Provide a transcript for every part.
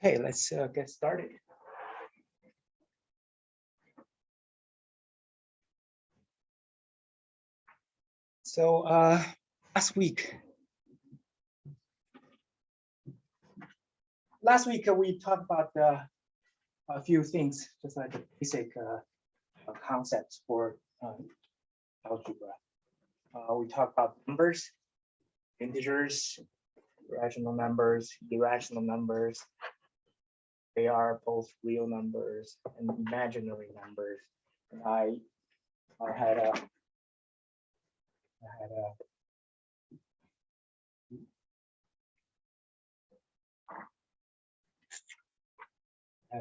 Okay, let's get started. So last week we talked about a few things, just like the basic concepts for algebra. We talked about numbers, integers, rational numbers, irrational numbers. They are both real numbers and imaginary numbers. And I had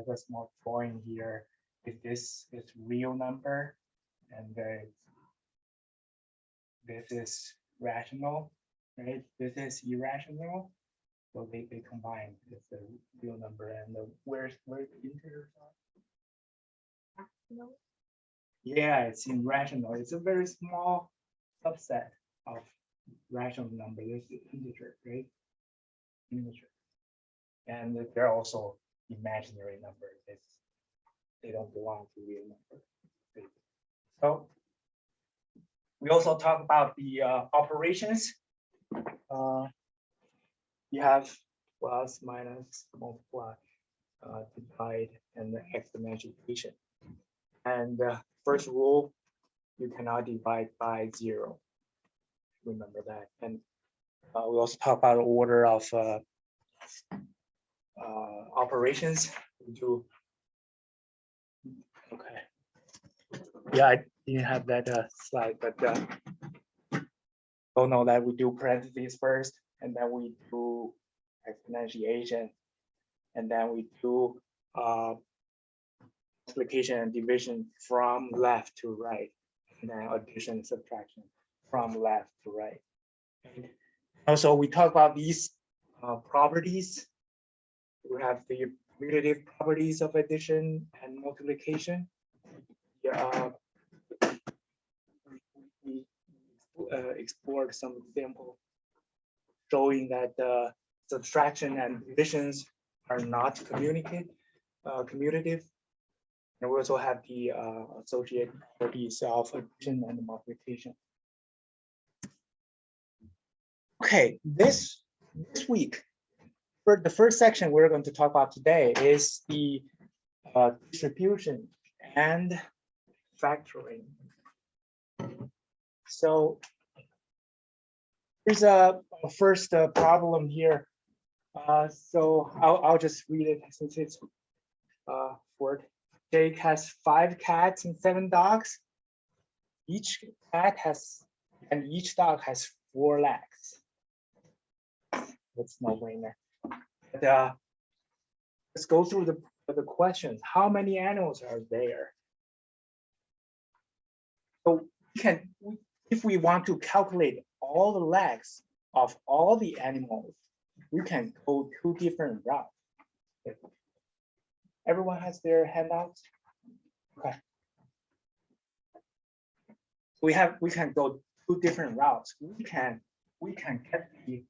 a small drawing here. If this is real number and this is rational, right? This is irrational. So they combine. It's a real number, and where the integers are? Yeah, it's irrational. It's a very small subset of rational number. There's the integer, right? Integer, and they're also imaginary numbers. They don't belong to real numbers. So we also talk about the operations. You have plus, minus, multiply, divide, and the exponentiation. And first rule, you cannot divide by 0. Remember that. And we also talk about the order of operations. We do. Okay. Yeah, I didn't have that slide, but don't know that we do parentheses first, and then we do exponentiation, and then we do multiplication and division from left to right, and then addition and subtraction from left to right. And also, we talk about these properties. We have the commutative properties of addition and multiplication. Yeah, we explored some example showing that subtraction and divisions are not commutative. And we also have the associated properties of addition and multiplication. Okay, this week, for the first section we're going to talk about today is the distribution and factoring. So here's a first problem here. So I'll just read it since it's Word. Jake has 5 cats and 7 dogs. Each dog has 4 legs. That's no brainer. But let's go through the questions. How many animals are there? So if we want to calculate all the legs of all the animals, we can go 2 different routes. Everyone has their handouts? Okay. We can go 2 different routes. We can get the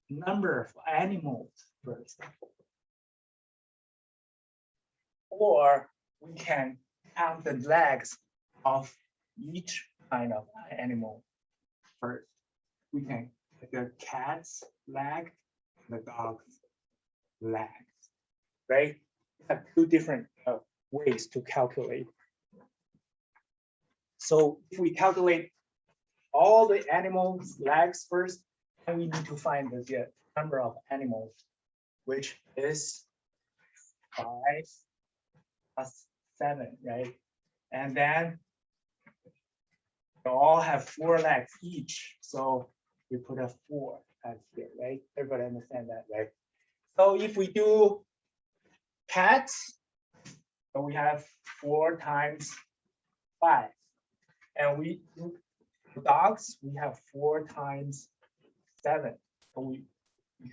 number of animals first, or we can count the legs of each kind of animal first. We can get the cat's leg, the dog's legs, right? We have 2 different ways to calculate. So if we calculate all the animals' legs first, then we need to find the number of animals, which is 5 plus 7, right? And then they all have 4 legs each. So we put a 4 as here, right? Everybody understand that, right? So if we do cats, so we have 4 times 5. And we do dogs, we have 4 times 7. So we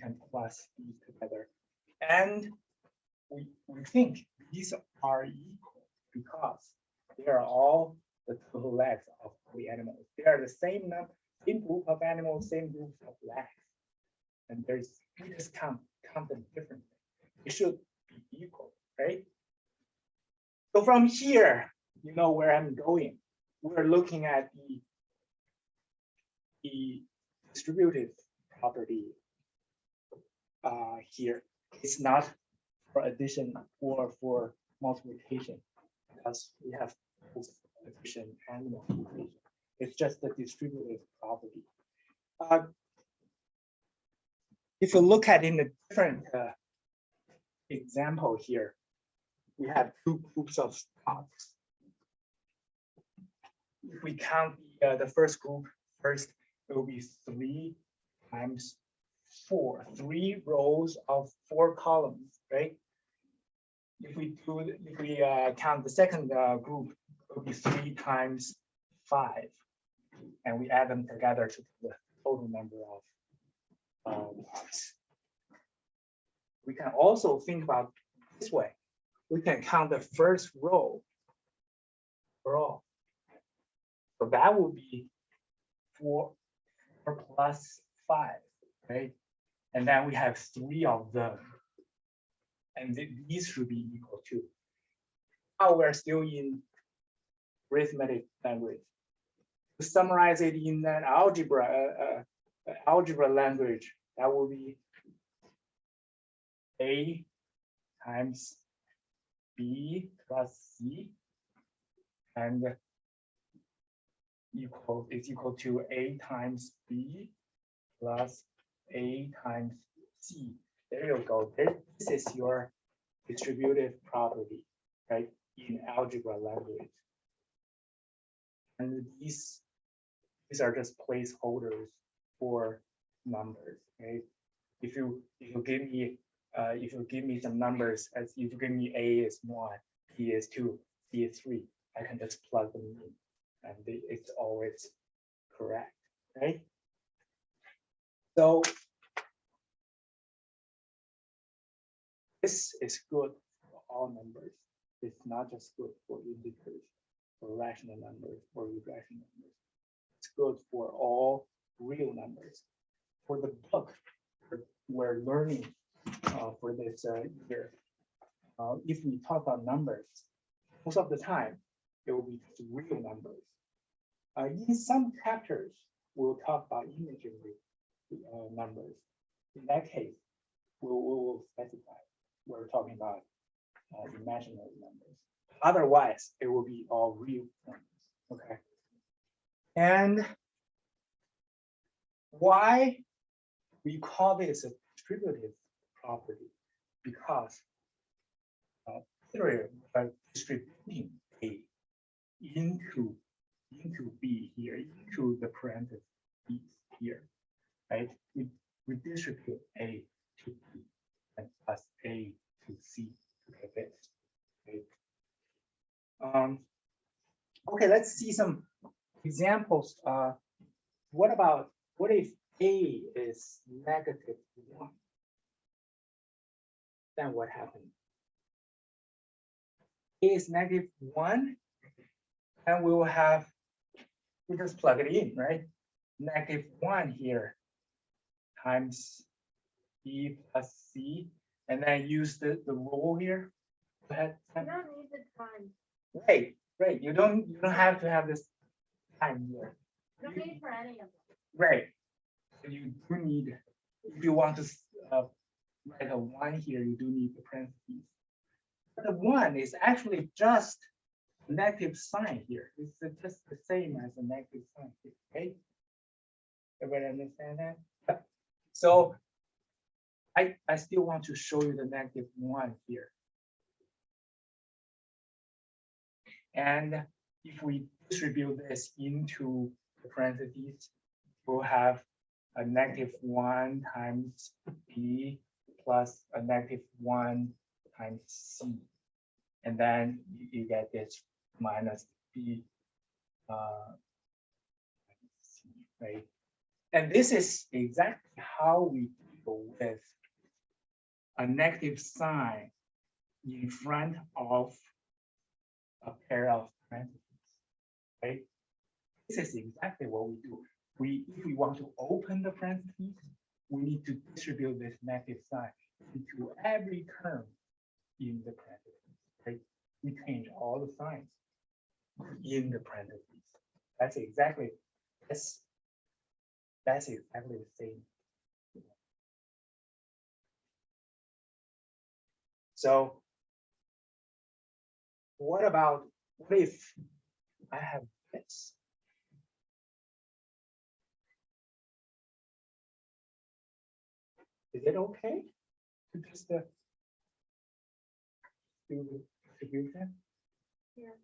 can plus these together. And we think these are equal because they are all the total legs of the animals. They are the same number, same group of animals, same group of legs. And we just count them differently. It should be equal, right? So from here, you know where I'm going. We're looking at the distributive property here. It's not for addition or for multiplication, because we have both addition and multiplication. It's just the distributive property. If you look at in a different example here, we have 2 groups of dogs. If we count the first group first, it will be 3 times 4, 3 rows of 4 columns, right? If we count the second group, it will be 3 times 5, and we add them together to the total number of dogs. We can also think about this way. We can count the first row for all. So that will be 4 plus 5, right? And then we have 3 of them. And these should be equal to. Now we're still in arithmetic language. To summarize it in an algebra language, that will be A times B plus C, and is equal to A times B plus A times C. There you go. This is your distributive property, right? In algebra language. And these are just placeholders for numbers, right? If you give me some numbers, as if you give me A is 1, B is 2, C is 3, I can just plug them in, and it's always correct, right? So this is good for all numbers. It's not just good for integers, for rational numbers, or irrational numbers. It's good for all real numbers. For the book we're learning for this year, if we talk about numbers, most of the time it will be real numbers. In some chapters, we'll talk about imaginary numbers. In that case, we'll specify we're talking about imaginary numbers. Otherwise, it will be all real numbers. Okay. And why we call this a distributive property? Because distributing A into B here, into the parentheses here, right? We distribute A to B and plus A to C to get this. Okay. Okay, let's see some examples. What if A is -1? Then what happens? A is -1, and we just plug it in, right? -1 here times B plus C, and then use the rule here. Go ahead. You don't need the time. Right. You don't have to have this time here. You don't need for any of them. Right. So you do need, if you want to write a 1 here, you do need the parentheses. But the 1 is actually just a negative sign here. It's just the same as a negative sign here, okay? Everybody understand that? So I still want to show you the -1 here. And if we distribute this into the parentheses, we'll have a -1 times b plus a -1 times c. And then you get this minus b, c, right? And this is exactly how we deal with a negative sign in front of a pair of parentheses, right? This is exactly what we do. If we want to open the parentheses, we need to distribute this negative sign into every term in the parentheses, right? We change all the signs in the parentheses. That's exactly the same. So what if I have this? Is it okay to just do the distribution? Yeah.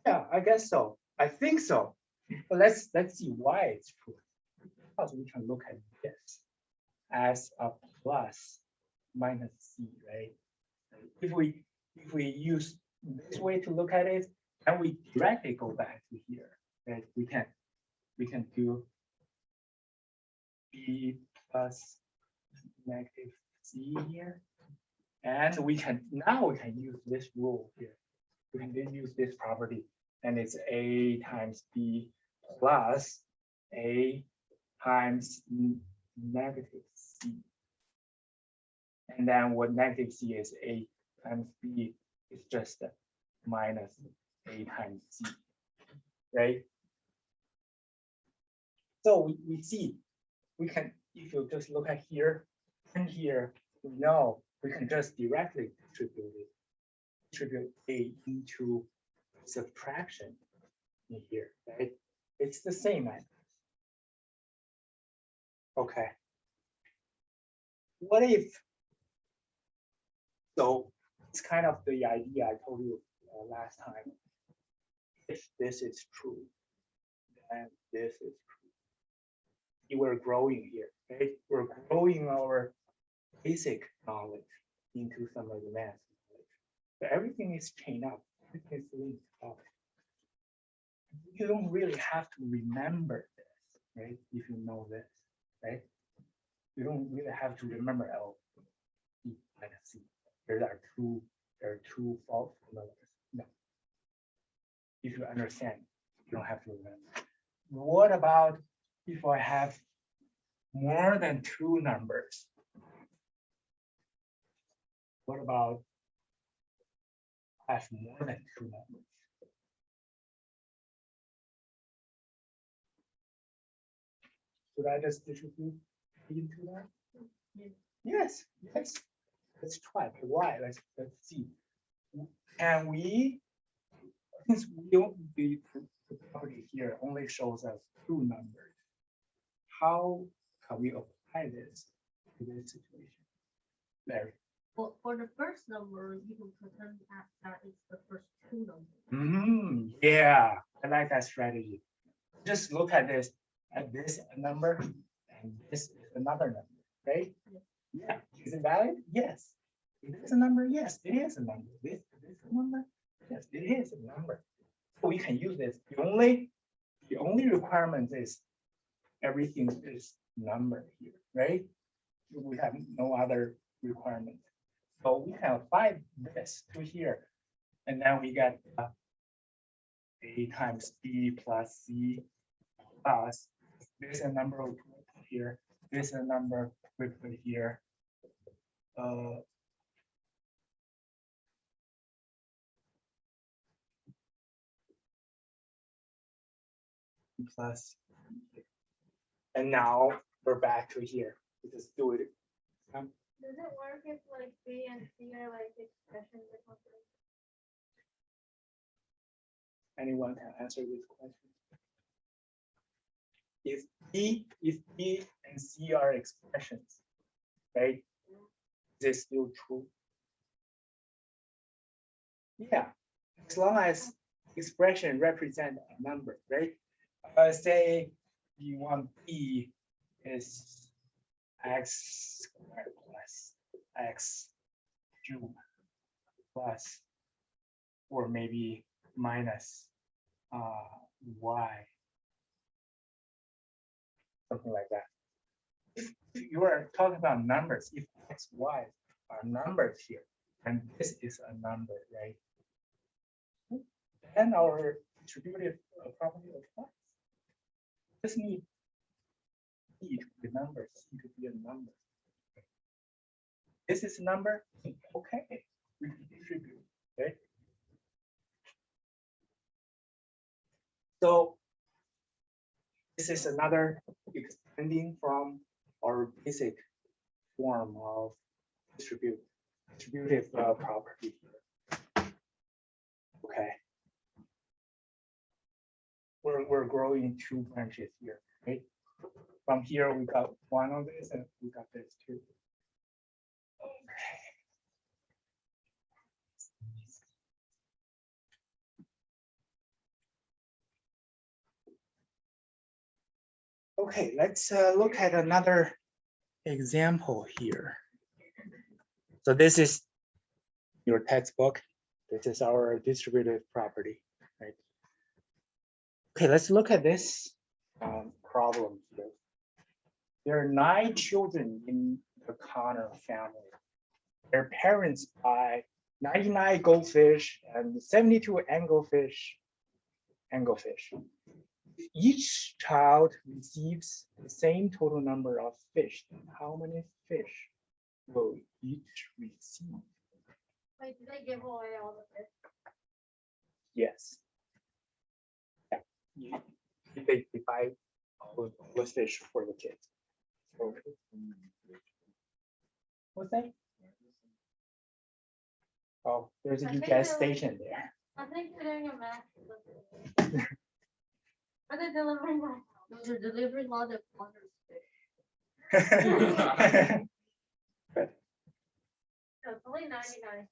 Yeah, I guess so. I think so. But let's see why it's true. Because we can look at this as a plus minus c, right? If we use this way to look at it, and we directly go back to here, right? We can do b plus negative c here, and now we can use this rule here. We can then use this property, and it's a times b plus a times negative c. And then what negative c is, a times b is just minus a times c, right? So we see, we can, if you just look at here and here, we know we can just directly distribute a into subtraction in here, right? It's the same. Okay. What if, so it's kind of the idea I told you last time. If this is true, then this is true. We're growing here, right? We're growing our basic knowledge into some of the math knowledge. But everything is chained up, everything is linked up. You don't really have to remember this, right? If you know this, right? You don't really have to remember L, E, minus C. There are two false formulas. No. If you understand, you don't have to remember. What about if I have more than two numbers? What about I have more than two numbers? Should I just distribute into that? Yes, yes. Let's try. Why? Let's see. Can we, since we don't, the property here only shows us two numbers, how can we apply this to this situation? Larry. Well, for the first number, you can pretend that is the first two numbers. Yeah, I like that strategy. Just look at this number, and this is another number, right? Yeah. Is it valid? Yes. It is a number. Yes, it is a number. This is a number. Yes, it is a number. So we can use this. The only requirement is everything is numbered here, right? We have no other requirement. So we can apply this to here, and then we get a times b plus c plus this is a number we put here. This is a number we put here. Plus, and now we're back to here. We just do it. Does it work if like B and C are like expressions or something? Anyone can answer this question? If B and C are expressions, right? this still true? Yeah, as long as expression represent a number, right? Say you want b is x squared plus x cubed plus, or maybe minus y, something like that. If you are talking about numbers, if x, y are numbers here, and this is a number, right? Then our distributive property applies. Just need b to be a number, c to be a number. This is a number, okay, we can distribute, right? So this is another extending from our basic form of distributive property. Okay. We're growing two branches here, right? From here, we got one of this and we got this too. Okay, let's look at another example here. So this is your textbook. This is our distributive property, right? Okay, let's look at this problem here. There are 9 children in the Connor family. Their parents buy 99 goldfish and 72 anglefish. Each child receives the same total number of fish. How many fish will each receive? Wait, did they give away all the fish? Yes. Yeah. They buy all the fish for the kids. So, what's that? Oh, there's a I think UPS they're station there. I think they're doing a math delivery. Are they delivering my? No, they're delivering all the Connor's fish. No, it's only 99.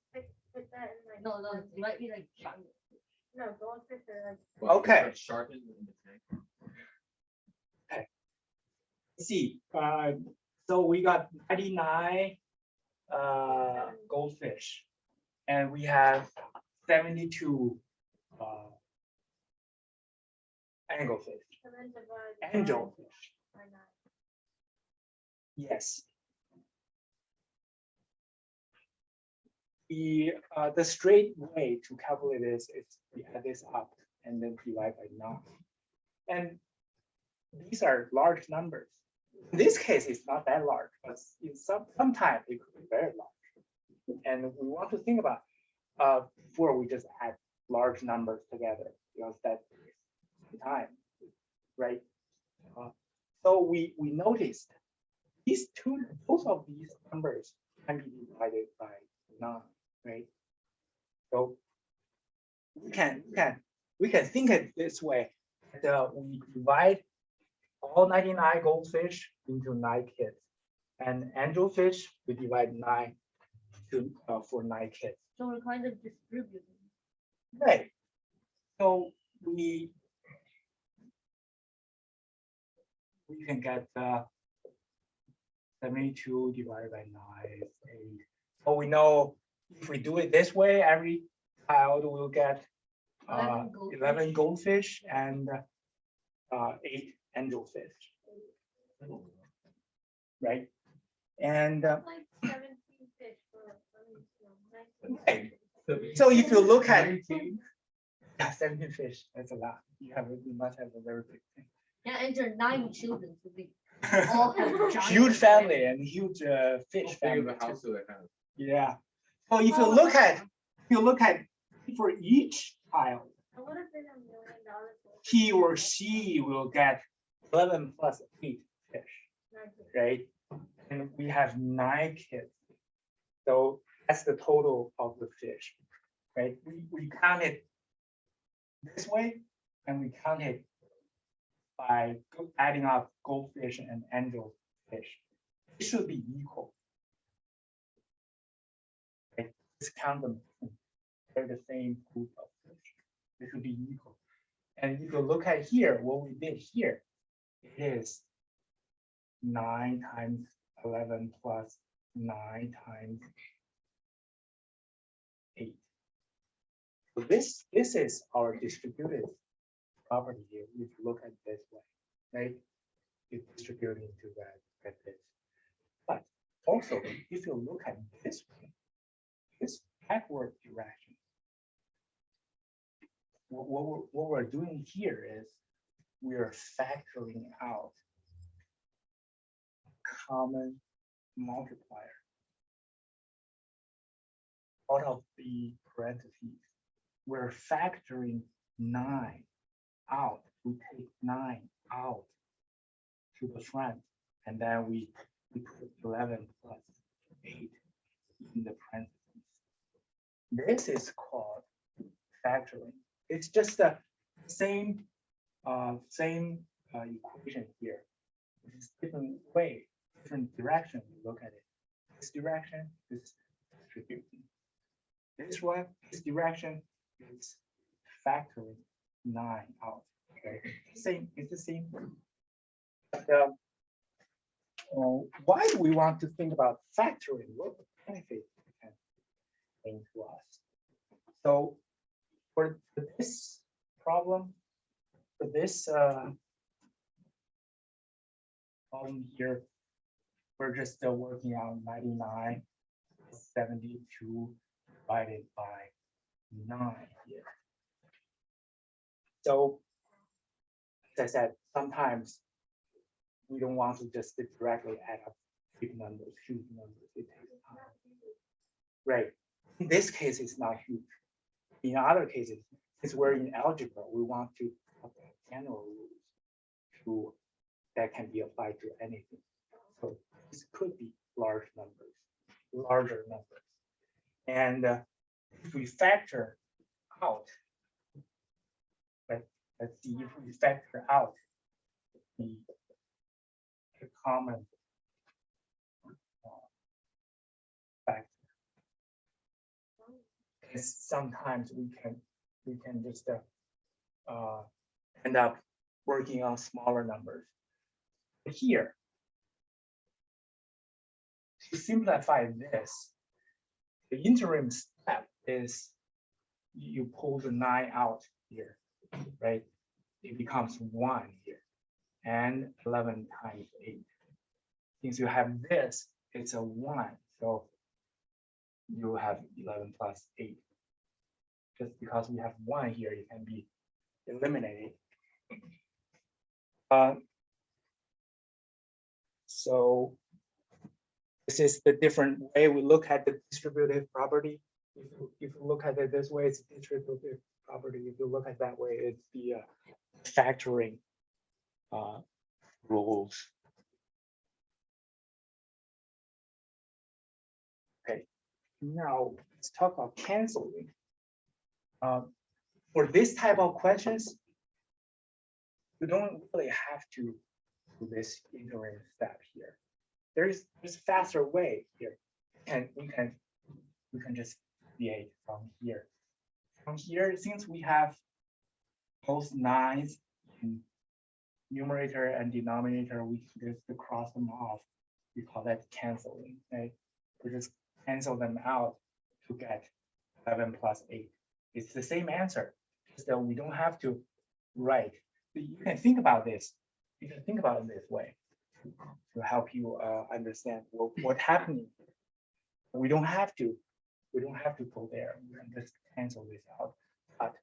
Put that in like. No, it might be like. No, goldfish are like. Okay. Sharpened in the tank. See, so we got 99 goldfish, and we have 72 anglefish. And then divide. Angelfish. By 9. Yes. The straight way to calculate this is we add this up and then divide by 9. And these are large numbers. In this case, it's not that large, but in sometimes it could be very large. And we want to think about before we just add large numbers together, because that takes time, right? So we noticed both of these numbers can be divided by 9, right? So we can think it this way. We divide all 99 goldfish into 9 kids, and angelfish we divide 9 for 9 kids. So we're kind of distributing. Right. So we can get 72 divided by 9 is 8. So we know if we do it this way, every child will get 11 goldfish and 8 angelfish. Right. And Like 17 fish for. right. So if you look at 17 fish, that's a lot. You must have a very big thing. Yeah, enter 9 children to be all have giant Huge family and huge fish How big of family. a house too. do they have? Yeah. So if you look at for each child, I would have been $1 million. he or she will get 11 plus 8 fish, right? And we have 9 kids. So that's the total of the fish, right? We count it this way, and we count it by adding up goldfish and angelfish. It should be equal. just count them. They're the same group of fish. They should be equal. And if you look at here, what we did here is 9 times 11 plus 9 times 8. So this is our distributive property here. If you look at this way, right? You distribute into that this. But also, if you look at this way, this backward direction, what we're doing here is we are factoring out common multiplier out of the parentheses. We're factoring 9 out. We take 9 out to the front, and then we put 11 plus 8 in the parentheses. This is called factoring. It's just the same equation here. It's different way, different direction you look at it. This direction is distributing. This one, this direction is factoring 9 out. Okay, same. It's the same. But, why do we want to think about factoring? What benefit it can bring to us? So for this problem, for this problem here, we're just still working on 99, 72 divided by 9 here. So as I said, sometimes we don't want to just directly add up big numbers, huge numbers. It takes time. Right. In this case, it's not huge. In other cases, since we're in algebra, we want to have general rules that can be applied to anything. So this could be large numbers, larger numbers. And if we factor out, let's see if we factor out the common factor. Because sometimes we can just end up working on smaller numbers. Here, to simplify this, the interim step is you pull the 9 out here, right? It becomes 1 here, and 11 times 8. Since you have this, it's a 1, so you have 11 plus 8. Just because we have 1 here, it can be eliminated. So this is the different way we look at the distributive property. If you look at it this way, it's distributive property. If you look at that way, it's the factoring rules. Okay, now let's talk about canceling. For this type of questions, you don't really have to do this interim step here. There's a faster way here. We can just create from here. From here, since we have both 9s in numerator and denominator, we can just cross them off. We call that canceling. Okay? We just cancel them out to get 11 plus 8. It's the same answer, just that we don't have to write. You can think about this. You can think about it this way to help you understand what's happening. We don't have to go there. We can just cancel this out. But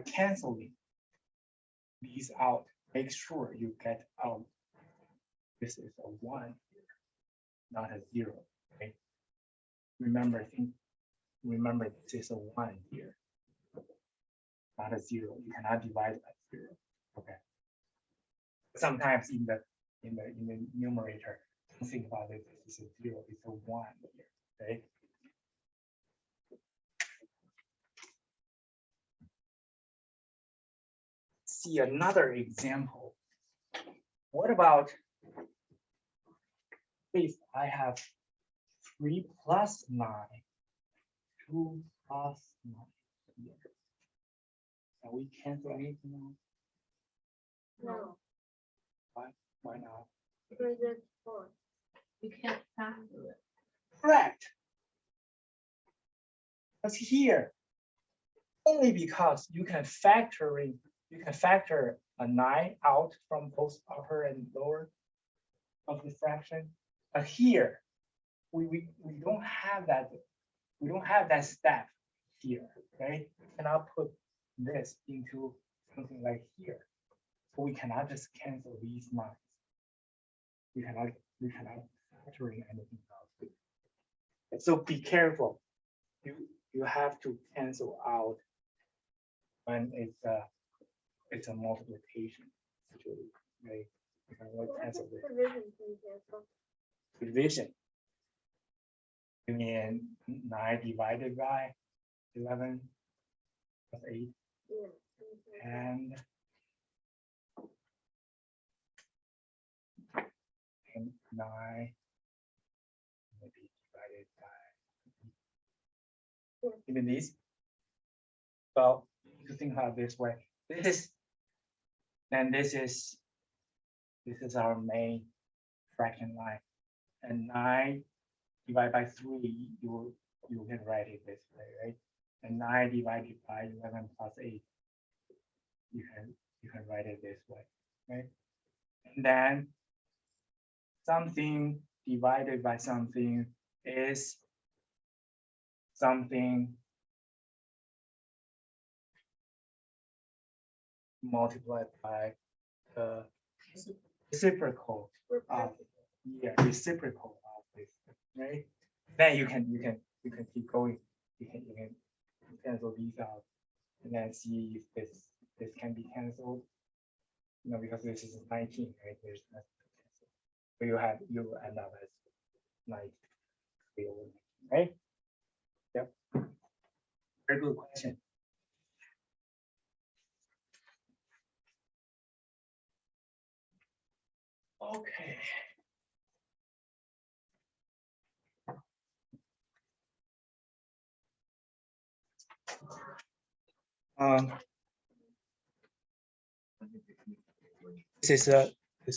canceling these out, make sure you get out. This is a 1 here, not a 0. Okay. Remember this is a 1 here, not a 0. You cannot divide by 0. Okay. Sometimes in the numerator, don't think about it. This is a 0. It's a 1 here. Okay. See another example. What about if I have 3 plus 9 2 plus 9 here. Can we cancel anything now? No, Why not? because it's 4. You can't factor it. Correct. Because here, only because you can factor a 9 out from both upper and lower of the fraction. But here, we don't have that. We don't have that step here, right? We cannot put this into something like here. So we cannot just cancel these lines. We cannot factor in anything else. And so be careful. You have to cancel out when it's a multiplication situation, right? You can only What cancel is this division can cancel? division. You mean 9 divided by 11 plus 8 Yeah. and 9 maybe divided by Yeah. even these. Well, you think about it this way. This is our main fraction line, and 9 divided by 3, you can write it this way, right? And 9 divided by 11 plus 8, you can write it this way, right? And then something divided by something is something multiplied by the reciprocal of reciprocal of this, right? Then you can keep going. You can cancel these out and then see if this can be canceled. You know, because this is 19, right? There's nothing to cancel. So you will end up as 19, right? Yep. Very good question. Okay. This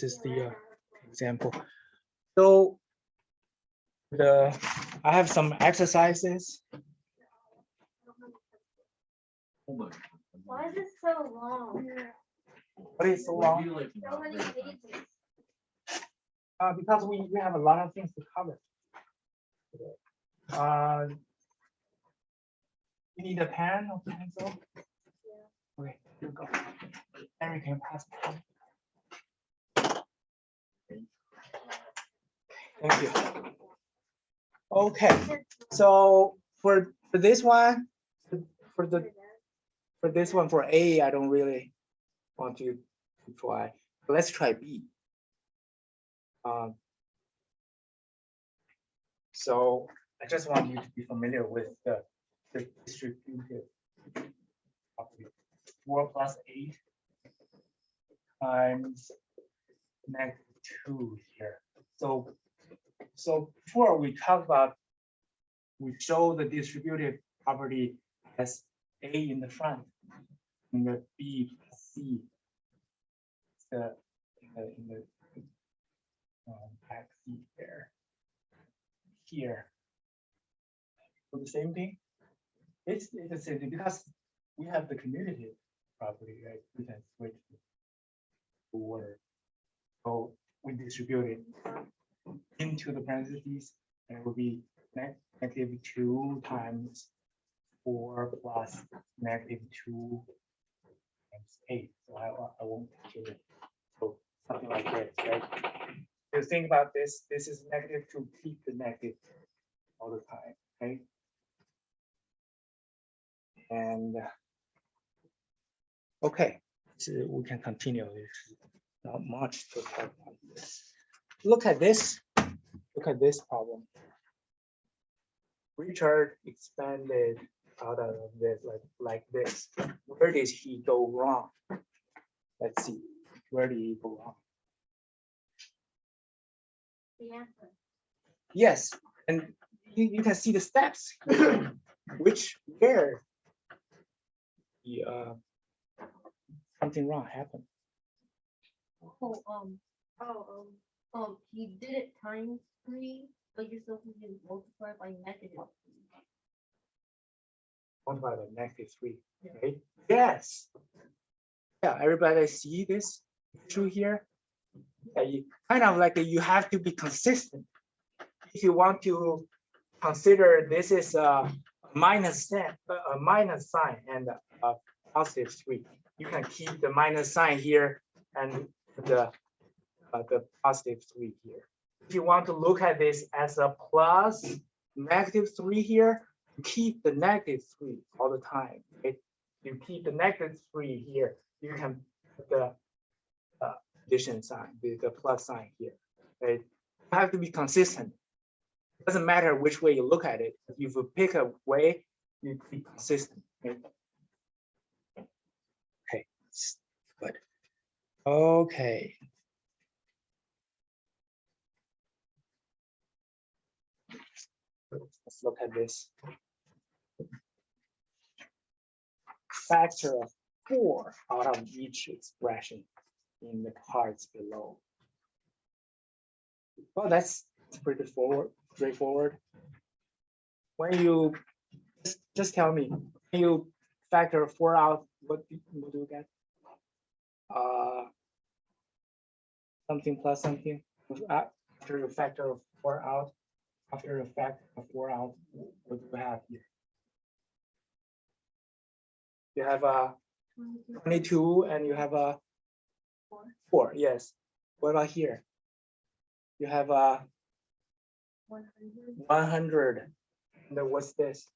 is the example. So I have some exercises. Why is it so long? What is so long? So many pages. Because we have a lot of things to cover. You need a pen or pencil? Okay, here we go. Eric can pass the pen. Thank you. Okay, so for this one, for A, I don't really want to try. But let's try B. So I just want you to be familiar with the distributive property. 4 plus 8 times -2 here. So before we talk about, we show the distributive property as A in the front and the B plus C in the back seat there. Here. So the same thing. It's the same thing because we have the commutative property, right? We can switch the word. So we distribute it into the parentheses, and it will be -2 times 4 plus -2 times 8. So I won't do it. So something like this, right? You think about this. This is negative to keep the negative all the time, right? And okay, so we can continue. There's not much to talk about this. Look at this. Look at this problem. Richard expanded out of this like this. Where did he go wrong? Let's see. Where did he go wrong? The answer. Yes, and you can see the steps. where the something wrong happened. You did it times 3, but you're supposed to multiply by negative 3. Multiplied by -3, Yeah. right? Yes. Yeah, everybody see this issue here? Yeah, you kind of like you have to be consistent. If you want to consider this is a minus sign, and a +3, you can keep the minus sign here and the +3 here. If you want to look at this as a plus -3 here, keep the -3 all the time. Right? You keep the -3 here, you can put the addition sign, the plus sign here. Right? You have to be consistent. It doesn't matter which way you look at it. If you pick a way, you be consistent. Right? Okay, good. Okay. Let's look at this. Factor of 4 out of each expression in the parts below. Well, that's pretty straightforward. When you just tell me, when you factor 4 out, what do you get? Something plus something. After you factor 4 out, after you factor 4 out, what do you have here? You have a 22 and you have a 4. Yes. What about here? You have a 100. And then what's this?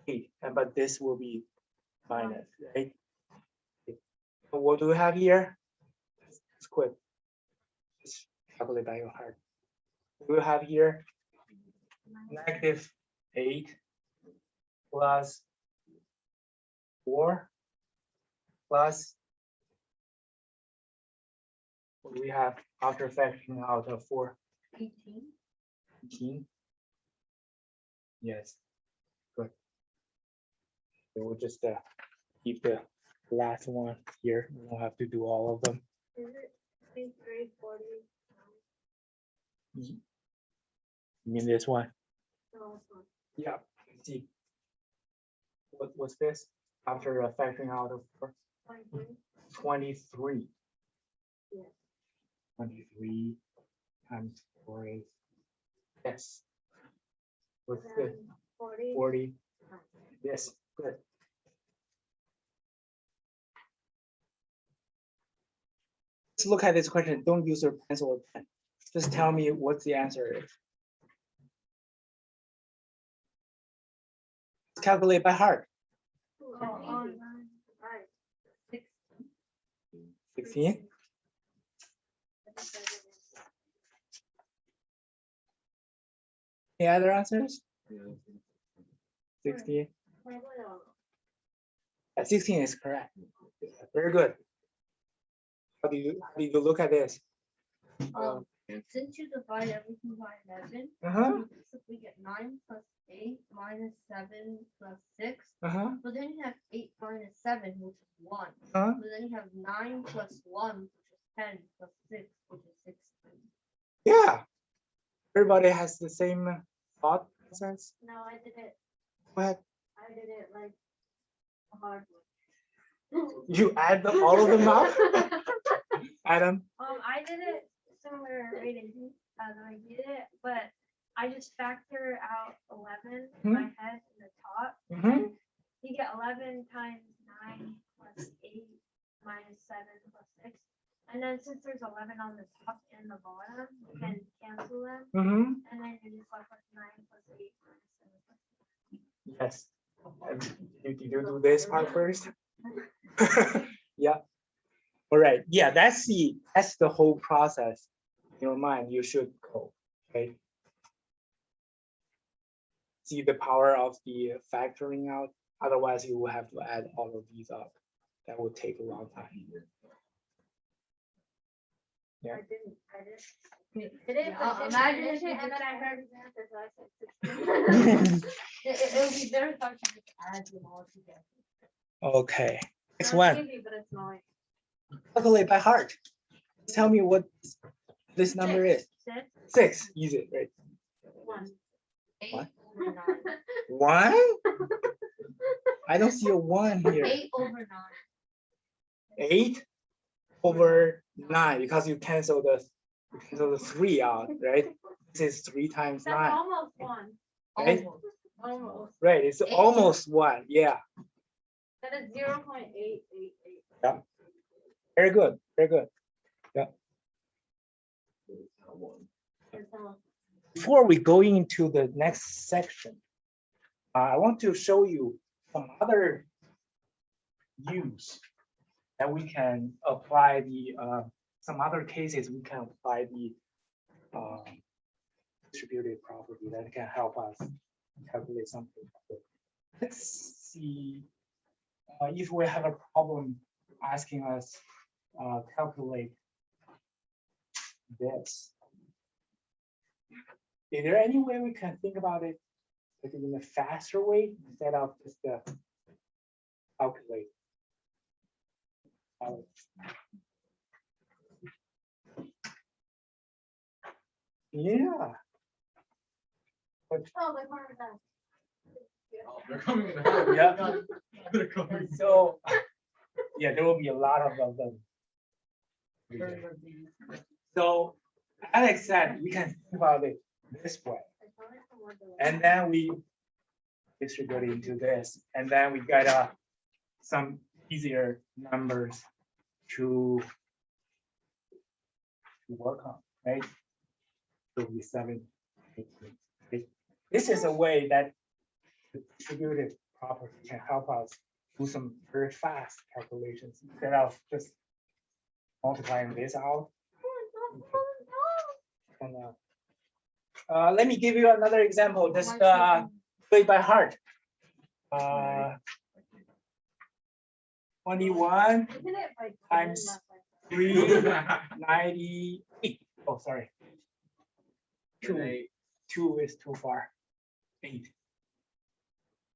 8. And but this will be minus, right? So what do we have here? It's quick. Just calculate by your heart. We have here -8 plus 4 plus what do we have after factoring out of 4? 18. Yes, good. So we'll just keep the last one here. We don't have to do all of them. Is it 340? You mean this one? No, it's not. Yeah. See, what's this? After factoring out of 4? 23. Yeah. 23 times 4 is, yes. What's good? 40. 40. Yes, good. Let's look at this question. Don't use your pencil or pen. Just tell me what the answer is. Calculate by heart. Right. 16. Any other answers? 16. 16 is correct. Very good. How do you look at this? Since you divide everything by 11, Uh-huh. you basically get 9 plus 8 minus 7 plus 6. Uh-huh. But then you have 8 minus 7, which is 1. Uh-huh. But then you have 9 plus 1, which is 10, plus 6, which is 16. Yeah. Everybody has the same thought process. No, I did it. Go ahead. I did it like a hard one. You add all of them up, Adam. I did it similar rating as I did it, but I just factor out 11 in my head in the top. Mhm. You get 11 times 9 plus 8 minus 7 plus 6. And then since there's 11 on the top and the bottom, you can cancel them. Mhm. And then you're just left with 9 plus 8 minus 7 plus 6. Yes. Did you do this part first? Yeah. All right. Yeah, that's the whole process in your mind. You should go. Okay. See the power of the factoring out. Otherwise, you will have to add all of these up. That will take a long time. Yeah. I didn't It is, Yeah, but imagine imagine if you and then just- I heard that, so I said 16. It would be very hard to just add them all together. Okay, next Sounds one. easy, but it's not. Calculate by heart. Tell me what this number is. Six, 6. Easy, right? 1. 8 What? over 9. 1? I don't see a 1 here. 8 over 9. 8 over 9 because you cancel the 3 out, right? This is 3 times That's 9. almost 1. Right? Almost. Almost. Right, it's almost 1. Yeah, That is 0.888. very good, very good. It's almost- Before we go into the next section, I want to show you some other use that we can apply the some other cases we can apply the distributed property that can help us calculate something. Let's see if we have a problem asking us calculate this. Is there any way we can think about it like in a faster way instead of just calculate? Yeah. Oh, they're part of that. Oh, they're coming in. the Yeah. house. They're coming. And so, yeah, there will be a lot of them. So Alex said we can think about it this way. And then we distribute into this, and then we get some easier numbers to work on, right? So we 7, 18. Okay. This is a way that the distributed property can help us do some very fast calculations instead of just multiplying this out. And, let me give you another example. Just play by heart. 21 Isn't it like times not like- 398. Oh, sorry. 2. 2 is too far. 8.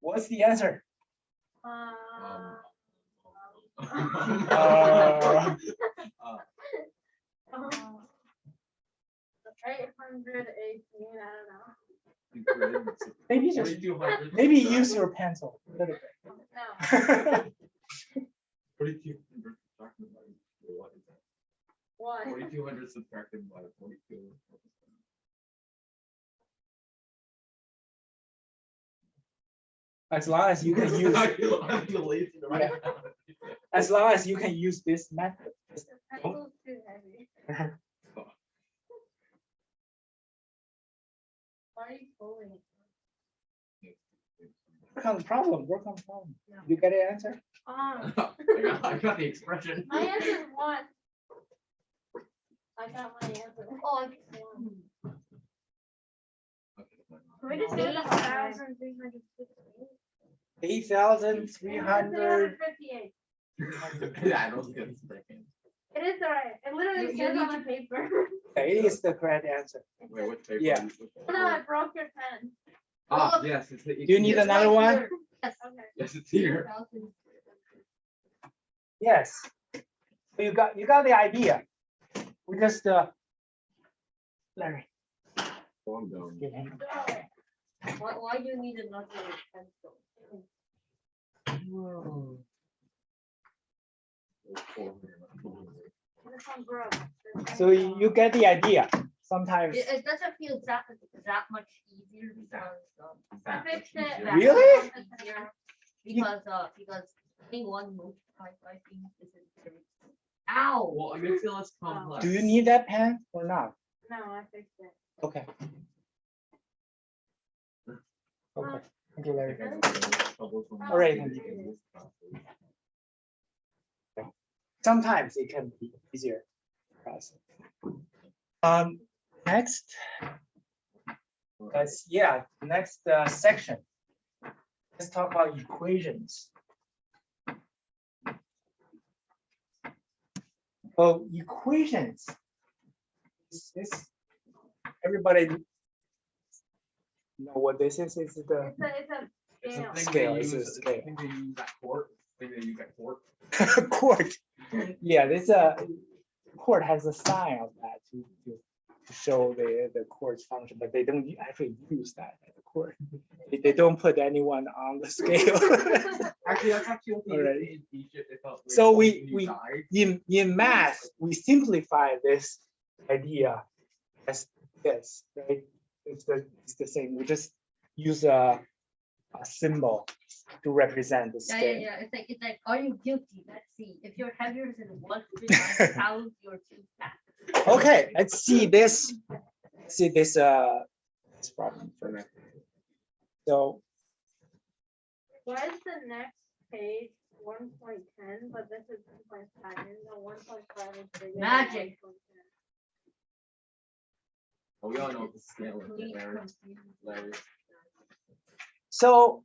What's the answer? Uh, Uh, 818, I don't know. maybe just maybe use your pencil a little No. bit. 4,200 subtracted by what is that? One. 4,200 subtracted by 42. As long as you can use, I feel lazy to write down. as long as you can use this method. The pencil's too heavy. Why are you pulling it? Work on the problem. Work on the problem. No. You get an answer? I got the expression. My answer is 1. I got my answer. Oh, I get 1. Can we just do 8,358? 8,300. 358. Yeah, I don't get a second. It is alright. It literally You says need on the paper. It is the correct answer. Wait, which paper? Yeah. Which paper? No, I broke your pen. Ah, yes, it's. Do you need another one? Yes. Okay. Yes, it's here. 2,000. Yes. So you got the idea. We just Larry. Oh, I'm done. give him- Why do you need another pencil? This one broke. So you get the idea. Sometimes. It doesn't feel that much easier because I fixed it. Really? easier because I think one multiplied by things isn't very. Ow! Well, it makes it less complex. Do you need that pen or not? No, I fixed it. Okay. Okay. Thank you, Larry. All right, Sometimes it can be easier. for us. Next. Next section. Let's talk about equations. So equations is everybody know what this is? It's the It's a It's a scale. thing Scale, they it's a use, scale. I think they use that court, I think they use that court. court. Yeah, this court has a sign of that to show the court's function, but they don't actually use that at the court. They don't put anyone on the scale. Actually, that's actually what they Alright. did in Egypt. They thought, like, So when we- you we- died, In math, we simplify this idea as this, right? It's the same. We just use a symbol to represent the Yeah, yeah, scale. yeah. It's like, are you guilty? Let's see. If you're heavier than 100 pounds, you're too fat. Okay, let's see this. This problem first. So Why is the next page 1.10, but this is 1.5, and the 1.5 is bigger than Magic. 1.10? oh, we all know the scale is Complete very, confusion. very. So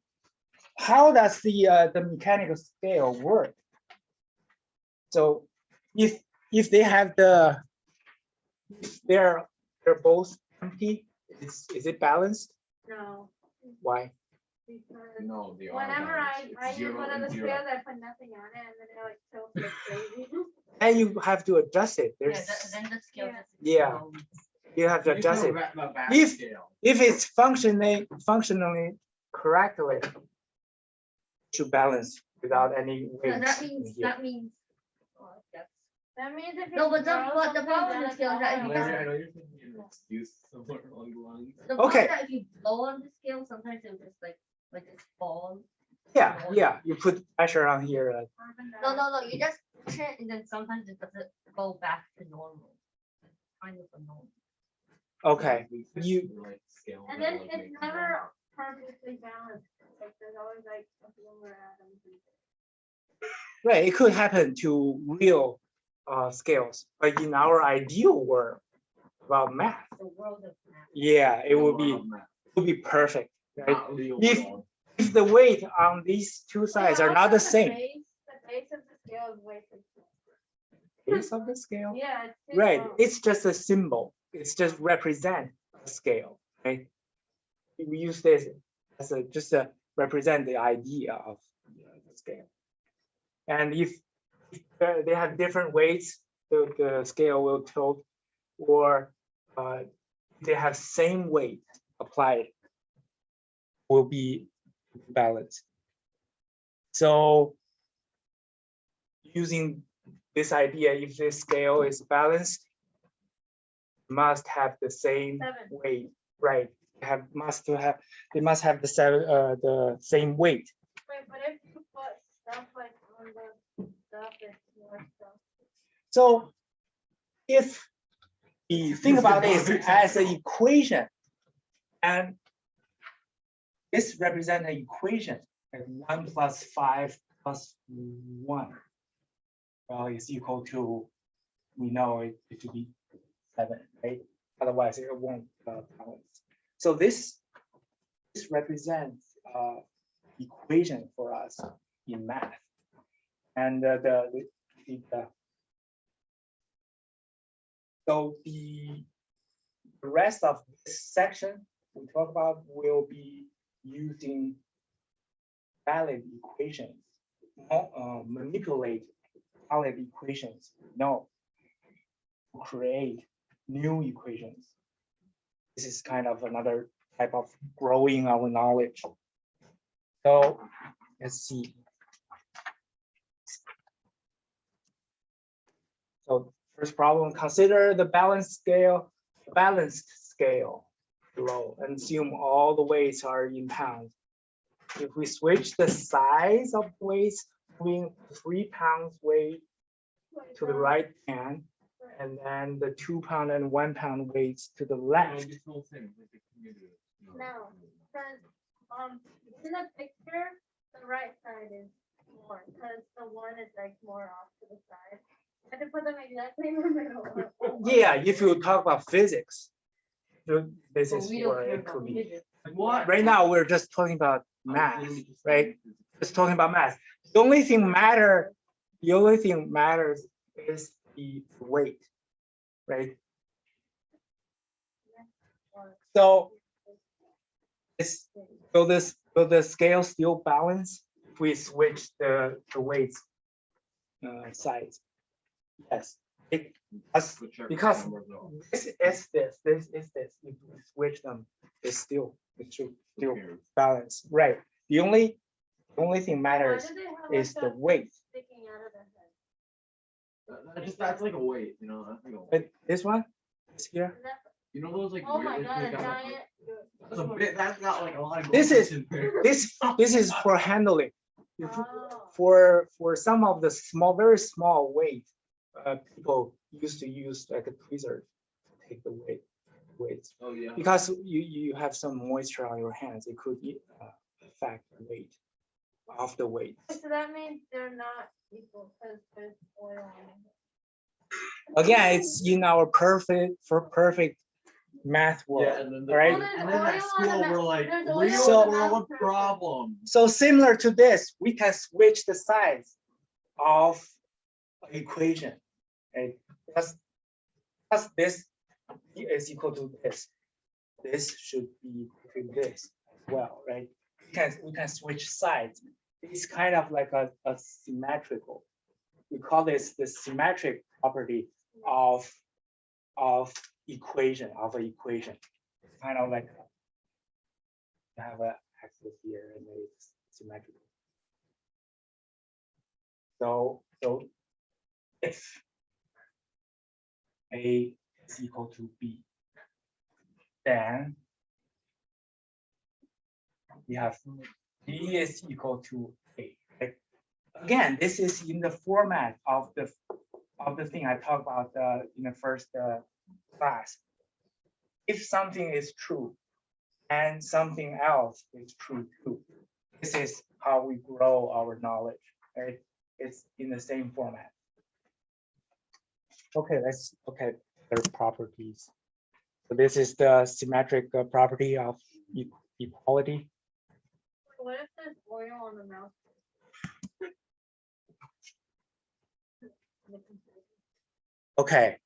how does the mechanical scale work? So if they have if they're both empty, is it balanced? No, Why? because No, they are. whenever balanced. I It's use zero one of and the zero. scales, I put nothing on it, and then it like tilts like crazy. And you have to adjust it. Yeah, There's then the scale Yeah. just Yeah. explodes. you have to You adjust know it. that- that back If- scale. If it's functionally correctly, it should balance without any So weight. that in means here. oh, that's That means if No, you but the- throw but the something, problem then is it's scale all that around. you Larry, I know you're thinking an excuse somewhere along the lines. the Okay. problem that if you blow on the scale, sometimes it'll just like just fall. Yeah, you put pressure on here. No, you just push it and then sometimes it doesn't go back to normal. Kind of a normal. Okay, We you- like scale And that, then like, it's make never perfectly balanced. Like there's always like a few more atoms. right, it could happen to real scales, but in our ideal world about math, The world of math. yeah, it would be perfect, right? Not real If- world. If the weight on these two sides are not the same, The base of the scale is way too small. base of the scale, Yeah, it's too right? small. It's just a symbol. It's just represent a scale, right? We use this as just to represent the idea of the scale. And if they have different weights, the scale will tilt, or they have same weight applied, will be balanced. So using this idea, if this scale is balanced, must have the same 7. weight, right? They must have the same weight. Wait, but if you put stuff like on the stuff, it's more stuff. So if you think about this as an equation, and this represents an equation, like 1 + 5 + 1. Well, is equal to, we know it to be 7, right? Otherwise, it won't balance. So this represents equation for us in math, and so the rest of this section we talk about will be using valid equations, manipulate valid equations, to create new equations. This is kind of another type of growing our knowledge. So let's see. So first problem, consider the balanced scale below, and assume all the weights are in pounds. If we switch the size of weights, moving 3 pounds weight to the right hand, and then the 2 pound and 1 pound weights to the No, left. this whole thing, like, the community, you know. No, because in the picture, the right side is more, because the one is like more off to the side. I had to put them exactly in the middle. Yeah, if you talk about physics, this But is we don't where care it about could be. physics. Like, what? Right now, we're just talking about math, I was literally just right? saying, Just talking about math. The only thing matters is the weight, right? So it's, will the scale still balance if we switch the weights sides? Yes, it does, Whichever because number though. this is this is this. If we switch them, it still still cares? balance. Right. The only thing Why matters do they have is like the that weight. sticking out of their head? That's like a weight, you know, that's like a weight. But this one is here. And that's- You know those like. Oh weird, my like, god, they a got, like, giant. That's a bit, that's got like a lot of. This is- in there. This is for handling. Oh. For some of the small, very small weight, people used to use like a tweezer to take the weights. Oh, yeah. Because you have some moisture on your hands, it could affect the weight of the weight. So that means they're not equal because there's oil on them. Again, it's in our perfect math Yeah, world, and then, right? Well, and then at there's oil on school, the we're like, there's oil real on the world mouse problem. So similar to this, we can switch the sides of equation. Okay, plus this is equal to this. This should be equal to this as well, right? We can switch sides. It's kind of like a symmetrical. We call this the symmetric property of equation, of an equation. It's kind of like you have an axis here and it's symmetrical. So if A is equal to B, then we have B is equal to A. Right? Again, this is in the format of the thing I talked about in the first class. If something is true and something else is true too, this is how we grow our knowledge. Right? It's in the same format. Okay, let's look at their properties. So this is the symmetric property of equality. What if there's oil on the mouse? Okay,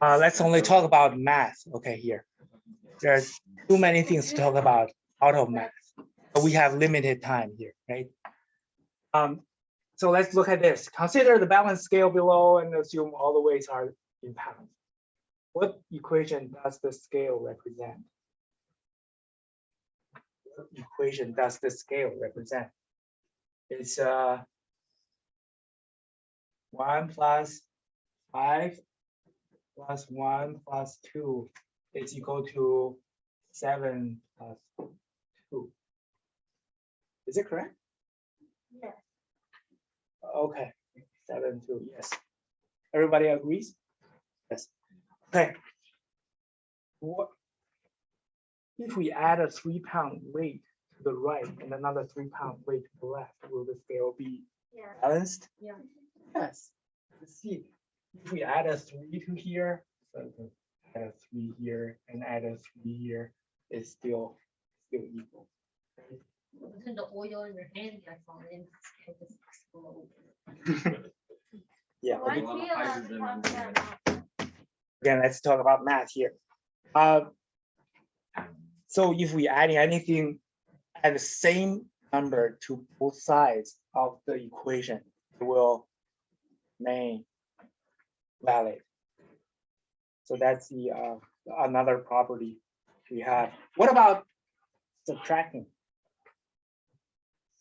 let's only talk about math. Okay, here. There are too many things to talk about out of math. But we have limited time here, right? So let's look at this. Consider the balance scale below and assume all the weights are in pounds. What equation does the scale represent? What equation does the scale represent? It's 1 plus 5 plus 1 plus 2 is equal to 7 plus 2. Is it correct? Yes. Okay, 7, 2, yes. Everybody agrees? Yes. Okay. What if we add a 3-pound weight to the right and another 3-pound weight to the left? Will the scale be Yeah. balanced? Yeah. Yes. Let's see. If we add a 3 to here, so add a 3 here and add a 3 here, it's still equal. Wasn't the oil in your hand get falling? It just explode. Yeah. Why a is lot of he allowed to hydrogen talk in that there. much? Again, let's talk about math here. So if we add anything at the same number to both sides of the equation, it will remain valid. So that's the another property we have. What about subtracting?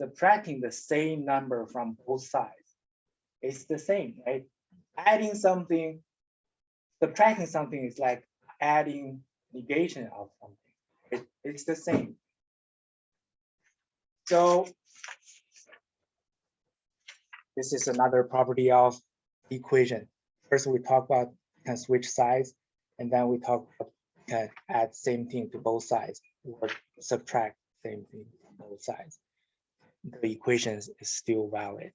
Subtracting the same number from both sides. It's the same, right? Adding something, subtracting something is like adding negation of something. It's the same. So this is another property of equation. First, we talk about can switch sides, and then we talk about can add same thing to both sides or subtract same thing to both sides. The equation is still valid.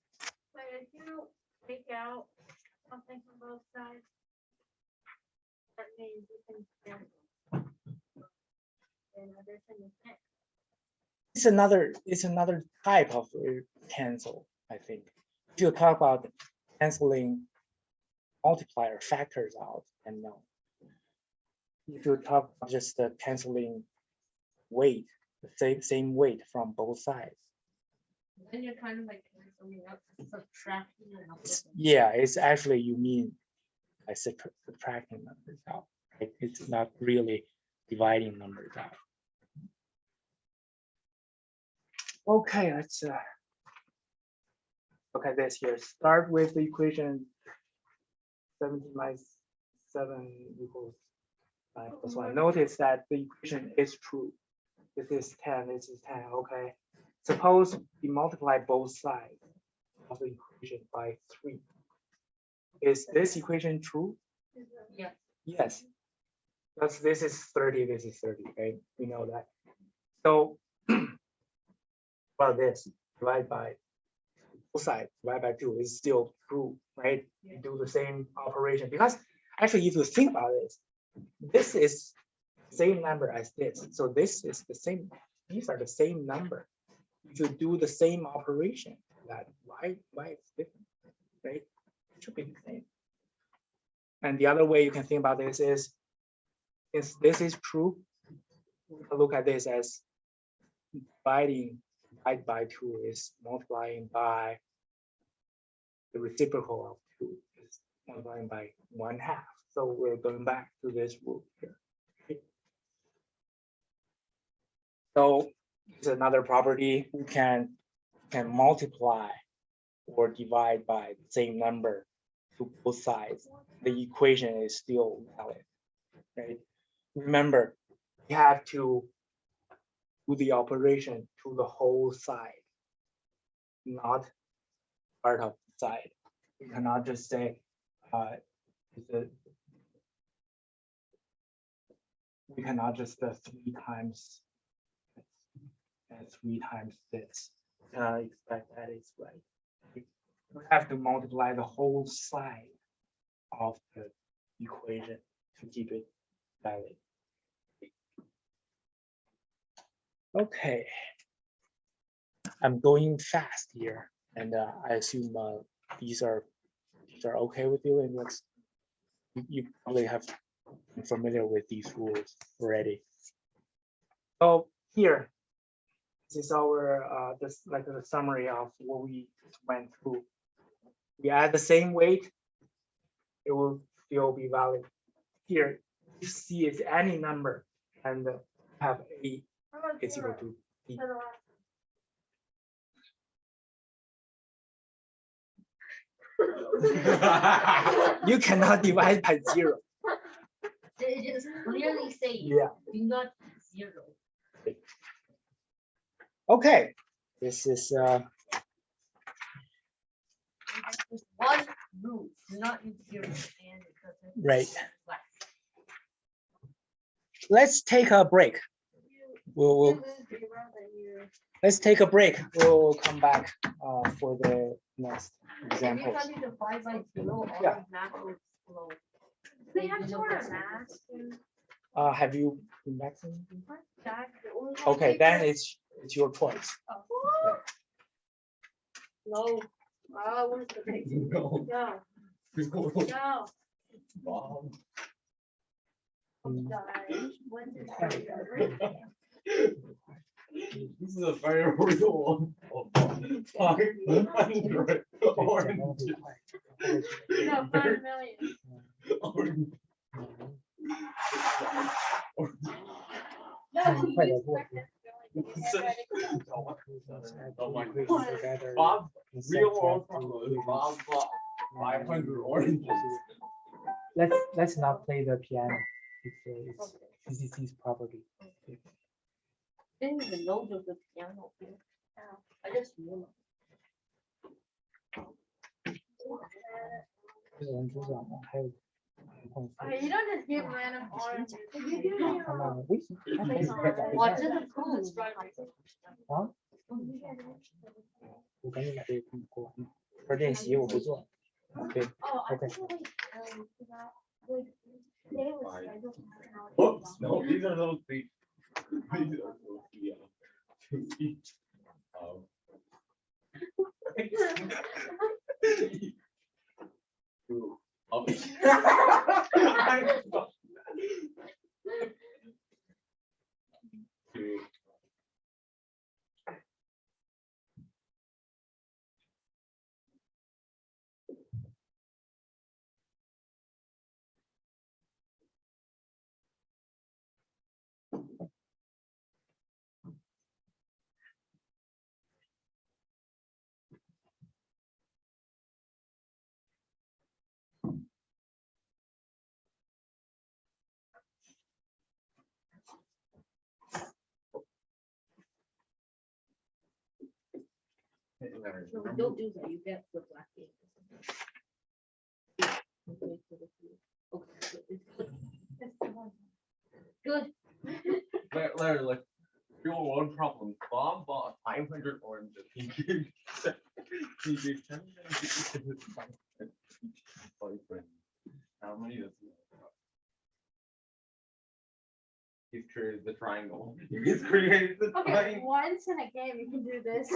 But if you take out something from both sides, that means you can cancel. In addition, you can't. It's another type of cancel, I think. If you talk about canceling multiplier factors out, and no. if you talk about just the canceling weight, the same weight from both sides. Then you're kind of like canceling out, subtracting a number. Yeah, it's actually you mean by subtracting numbers out. Right? It's not really dividing numbers out. Okay, let's look at this here. Start with the equation 17 minus 7 equals 5 plus 1. Notice that the equation is true. This is 10, this is 10, okay. Suppose we multiply both sides of the equation by 3. Is this equation true? Yeah. Yes. Because this is 30, this is 30, right? We know that. So, well, this divide by both sides, divide by 2 is still true, right? You do the same operation because actually, if you think about this is same number as this. So this is the same. These are the same number. If you do the same operation, that why it's different, right? It should be the same. And the other way you can think about this is, since this is true, we can look at this as divide by 2 is multiplying by the reciprocal of 2 is multiplying by 1/2. So we're going back to this rule here. So it's another property. We can multiply or divide by the same number to both sides. The equation is still valid, right? Remember, you have to do the operation to the whole side, not part of the side. You cannot just say, we cannot just 3 times this. Expect that is right. You have to multiply the whole side of the equation to keep it valid. Okay. I'm going fast here, and I assume these are okay with you, and you probably have been familiar with these rules already. So here, this is our this like the summary of what we went through. We add the same weight, it will still be valid. Here, you see it's any number and have a is equal to b. You cannot divide by 0. They just clearly say, Yeah. do not 0. Okay. This is Just one rule, do not use 0 and because it's Right. less. Let's take a break. We'll let's take a break. We'll come back for the next Every example. time you divide by 0, all Yeah. the math will explode. They have shorter math. Have you been back? Jack, the only one Okay, we then could- it's your choice. No. I want to take. No. No, No. no. Bob. Sorry. What's his name? This is a very real one. 500 oranges. No, 5 million. Orange. No, he Quite a used lot. Oh my God. Bob, real or Bob bought 500 oranges. Let's not play the piano. It's PCC's property. Didn't even know there was a piano here. I just knew. 这个人知道吗？还有 Okay, you don't just give random oranges. You do. 看到微信，他可以在我真的不啊，我赶紧把这个过完。这练习我不做。对 Oh, I Okay. think they was scheduled for Whoops, no, these are those things. These are those to eat. Ooh, Two. No, don't do that, you get the black game. Okay, so this is- okay, so it's good. That's the one. Good. Larry, like, real world problem. Bob bought 500 oranges. He gave 10 minutes to his boyfriend. How many does he have? He's created the triangle. He's created the Okay, triangle. once in a game you can do this.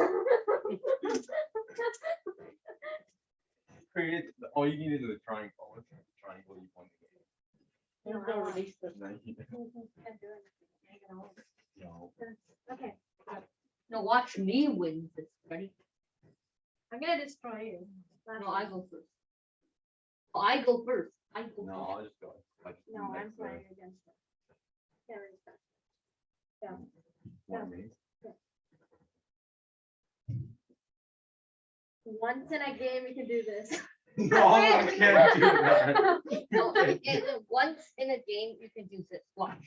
Created all you need is a triangle. What's the triangle you want to There's no release the- get? Can't do anything. No. Okay, No, watch me win this. Ready? I'm gonna destroy you. No, I go first. Oh, I go first. I go No, first. I'll just go. Like, No, I'm next playing against her. Carry stuff. Yeah. one me. Once in a game you can do this. No, I can't do that. No, once in a game you can do this. Watch.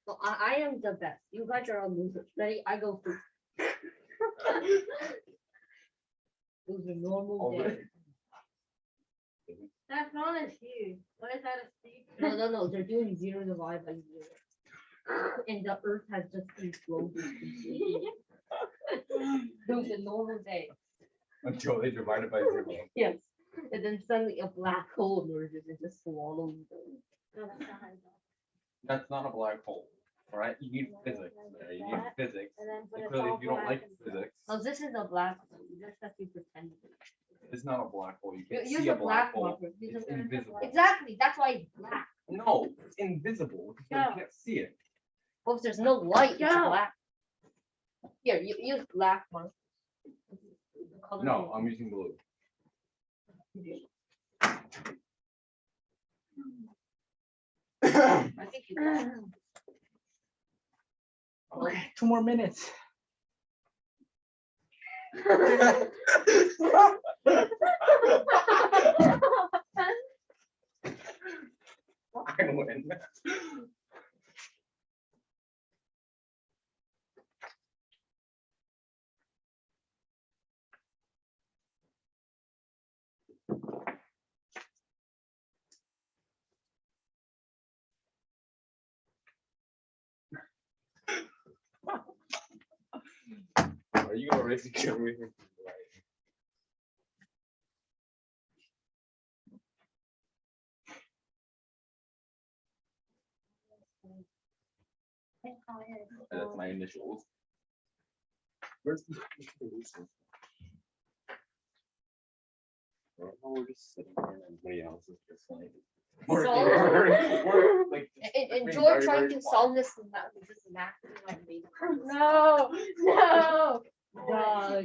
So I am the best. You guys are all losers. Ready? I go first. It was a normal Oh, day. really? That's not a huge. What is that, a Steve? No, they're doing 0 divided by 0. And the earth has just exploded. completely. It was a normal day. Until they divided by 0. Yes. And then suddenly a black hole emerges and just swallows them. No, that's not how you do That's not a black hole. All right, you need physics. There, you need physics. it. And then put And it clearly, all if you don't black like and- physics, Oh, this is a black hole. You just have to pretend. it's not a black hole. You can't Use see a a black black hole. marker. Use It's a- invisible. Exactly. That's why it's black. No, it's invisible. because Yeah. You can't see it. Well, if there's no light, it's Yeah. black. Here, you use black marker. The color No, is- I'm using blue. I think you got it. Okay, 2 more minutes. I win. Are you gonna race each other with me? That's my initials. Where's the solution? We're just sitting here and everybody else is just like. We're like. And being George very, trying very to quiet. solve this math like me. No, no. God.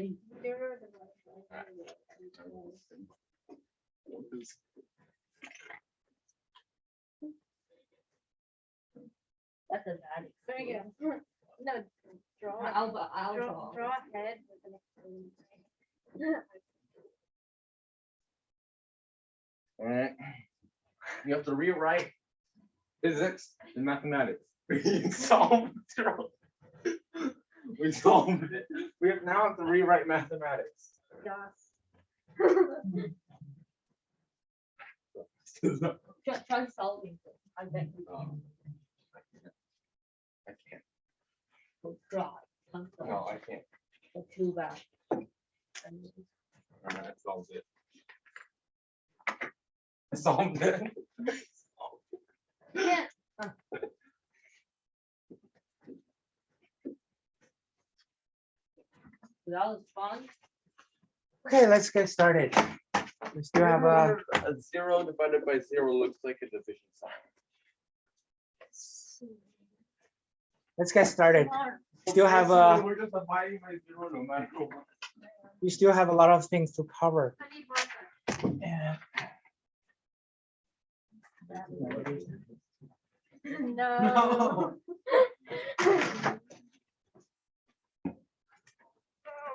That's a bad. Very good. No, draw. I'll Draw, draw. draw a head with an exclamation. Alright. You have to rewrite physics and mathematics. We solved We solved it. We have now have to rewrite mathematics. Yes. Try solving this. I bet you I can't. will try. I'm sorry. No, I can't. But too bad. Alright, I solved it. I solved it. Yeah. That was fun. Okay, let's get started. We still have a 0 divided by 0 looks like a division sign. Let's get started. Smart. Still have We're just abiding by zero no matter what. we still have a lot of things to cover. Honey butter. Yeah. No.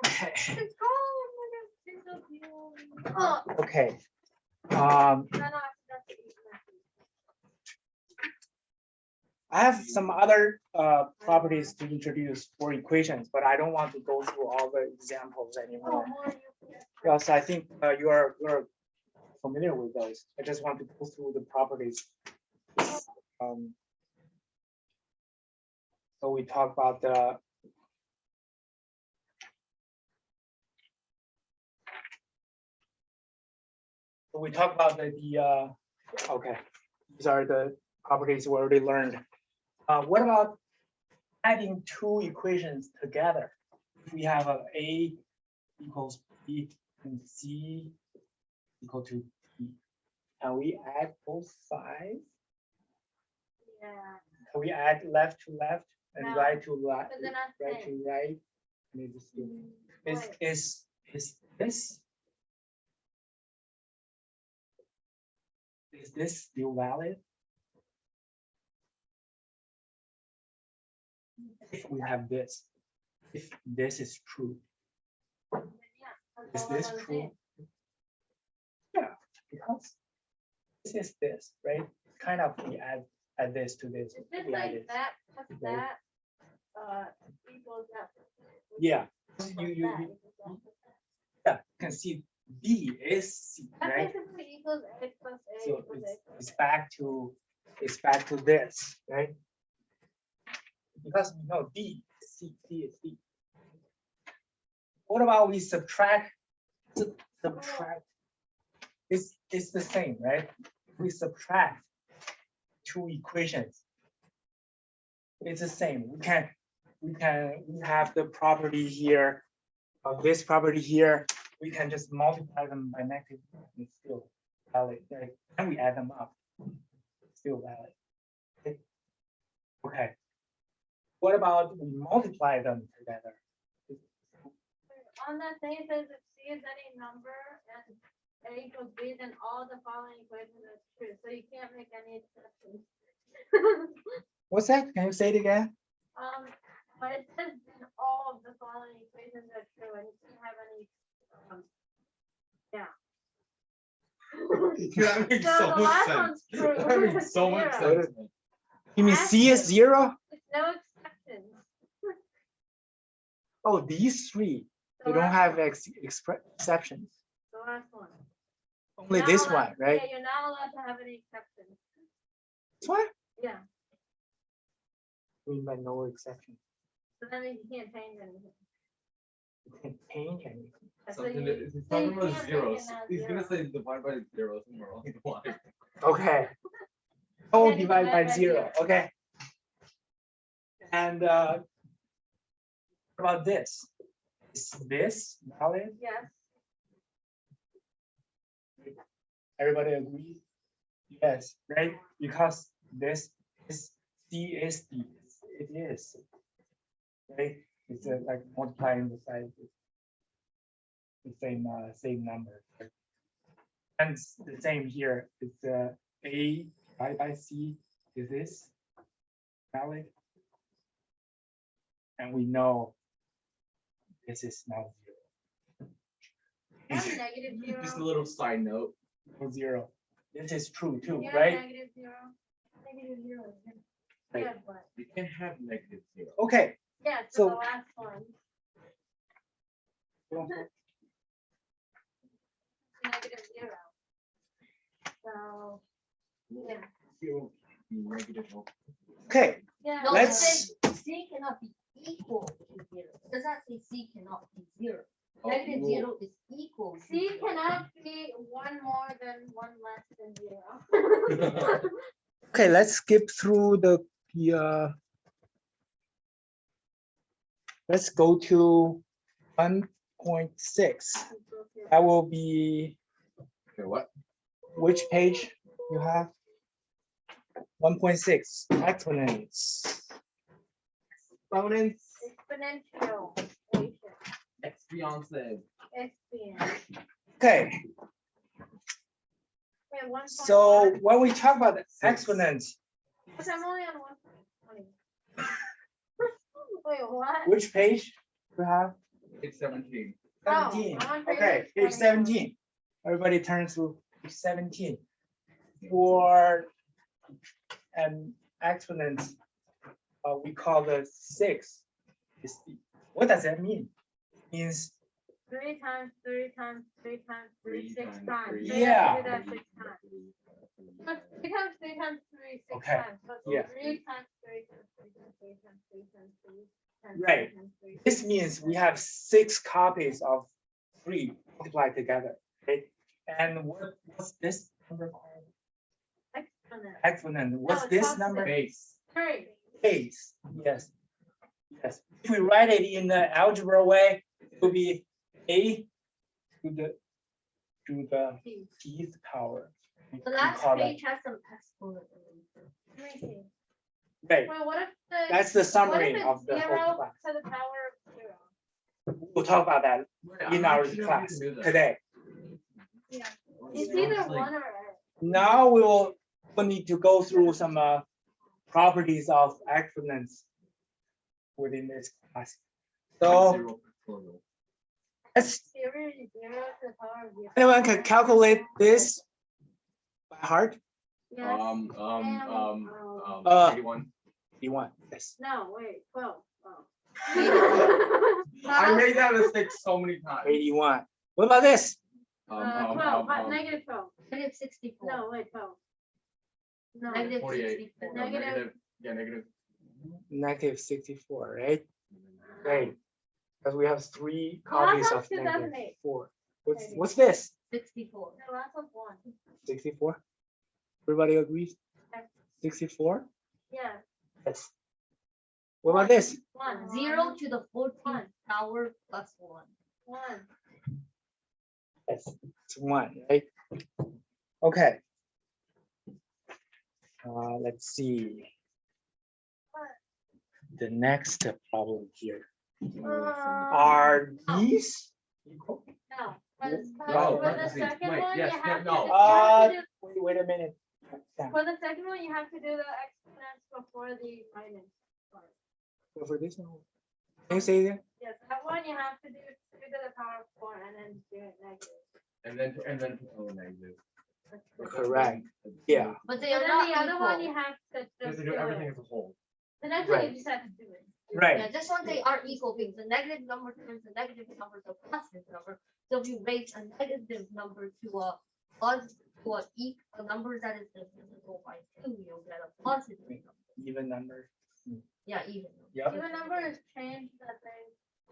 Okay. It's cold. It's so beautiful. Oh, Okay. no, I forgot to eat my food. I have some other properties to introduce for equations, but I don't want to go through all the examples Oh, anymore. more you can. Because I think you're familiar with those. I just want to go through the properties. So we talk about the okay, these are the properties we already learned. What about adding two equations together? We have A equals B and C equal to B. Can we add both sides? Yeah. Can we add left to left and No, right to right, but they're not right same. to right? Maybe still. Is Wait. is this still valid? If we have this, if this is true, Yeah, is all this of them true? same. Yeah, because this is this, right? Kind of we add this to this. Is this we add like this. that plus Right. that, equals that? Yeah, Plus you that you equals that plus that. yeah, you can see B is C, That right? basically equals A plus A So equals A plus it's back to this, right? Because we know D is C, D is D. What about we subtract? Subtract. It's the same, right? We subtract two equations. It's the same. We have the property here of this property here. We can just multiply them by negative. It's still valid, right? And we add them up. Still valid. Okay. Okay. What about we multiply them together? On that thing, it says if C is any number and A equals B, then all the following equations are true, so you can't make any exceptions. What's that? Can you say it again? But it says then all of the following equations are true, and you can't have any, yeah. That makes So so the much last sense. one's true. That makes so much Zero. sense. man. You mean C is 0? It's no exceptions. Oh, these three. The They don't last have one, exceptions. The last one. Only You're this not allowed- one, right? Yeah, you're not allowed to have any exceptions. This one? Yeah, We by no exception. so that means you can't change anything. You can change anything. That's what Something you- that- He's so you talking about can't make zeros. it not He's gonna zero. say divide by zeros and we're only one. Okay. Oh, Yeah, you divide by divide by 0. zero. Okay. And what about this? Is this valid? Yes, Everybody agrees? Yes, right? Because this is C is D. It is. Right? It's like multiplying the size. The same number. Right? And it's the same here. It's A divided by C. Is this valid? And we know this is not and negative zero. Just a little side note. zero. Zero. This is true too, Yeah, right? negative zero. Negative zero. Right. Yeah, but, You can't have negative zero. Okay. yeah, So- so the last one, negative zero. So, yeah, Zero be negative. Okay. yeah. No, it Let's- says C cannot be equal to 0. It does not say C cannot be 0. Oh, Negative well, 0 is equal. to C 0. cannot be one more than one less than zero. Okay, let's skip through the let's go to 1.6. That will be Okay, what? which page you have? 1.6 exponents. Exponents. Exponential equation. Ex-fiance. Exponent. Okay, Wait, 1.1. so when we talk about exponents, But I'm only on 1.20. Wait, what? which page do you have? It's 17. 17. I'm on page Okay, page 21. 17. Everybody turn to page 17. For exponents, we call the 6. What does that mean? Means 3 times 3 times 3 times 3, 6 times times. three. So you have to Yeah. do that 6 times. But 3 times 3 times 3, 6 Okay. times. But Yeah. 3 times 3 times 3 times 3 times 3 times 3 times Right. 3 times 3. this means we have 6 copies of 3 multiplied together. Okay? And what's this number called? Exponent. Exponent. What's it's this positive. number? Base. 3. Base. Yes. Yes. If we write it in the algebra way, it will be a to the tth power. The We last call that- page has some exponent. Let me see. Right. Wait, what if the That's the what if summary it's of the 0 whole class. to the power of 0? We'll talk about that in our class today. Yeah. It's either 1 or error. Now we'll need to go through some properties of exponents within this class. So let's, Zero is 0 to the power of 0. anyone can calculate this by heart? Yes. Uh, 81. You want this? No, wait, 12. Oh. I made that mistake so many times. 81. What about this? 12, but negative 12. Negative 64. No, wait, 12. No. Negative 48. 64. No, Negative. negative. Yeah, negative. Negative 64, right? Right. Because we have 3 Well, that copies sounds of negative 2008. 4. What's this? 64. The last one's 1. 64? Everybody agrees? Yes. 64? Yeah, Yes. What about this? 1. 0 to the 14th One. power plus 1. 1. Yes, it's 1, right? Okay. Let's see. The next problem here. Are these equal? No. For the- No, for the parentheses. second Wait, one, yes, you have to, no. you have to do, Wait a minute. Yeah, for the second one, you have to do the exponents before the minus part. so for this one, can you say that? Yes, that one you have to do 2 to the power of 4 and then do it negative. And then put all the negative. Correct. Yeah. But they And are then not the other one, you equal. have to You have just to do do everything it. as a whole. The next one, Right. you just have to do it. Right. Yeah, this one they aren't equal because the negative number turns the negative number to a positive number. So if you raise a negative number to a number that is divisible by 2, you'll get a positive number. Even number. Yeah, even. Yep. Even number is changed, that thing.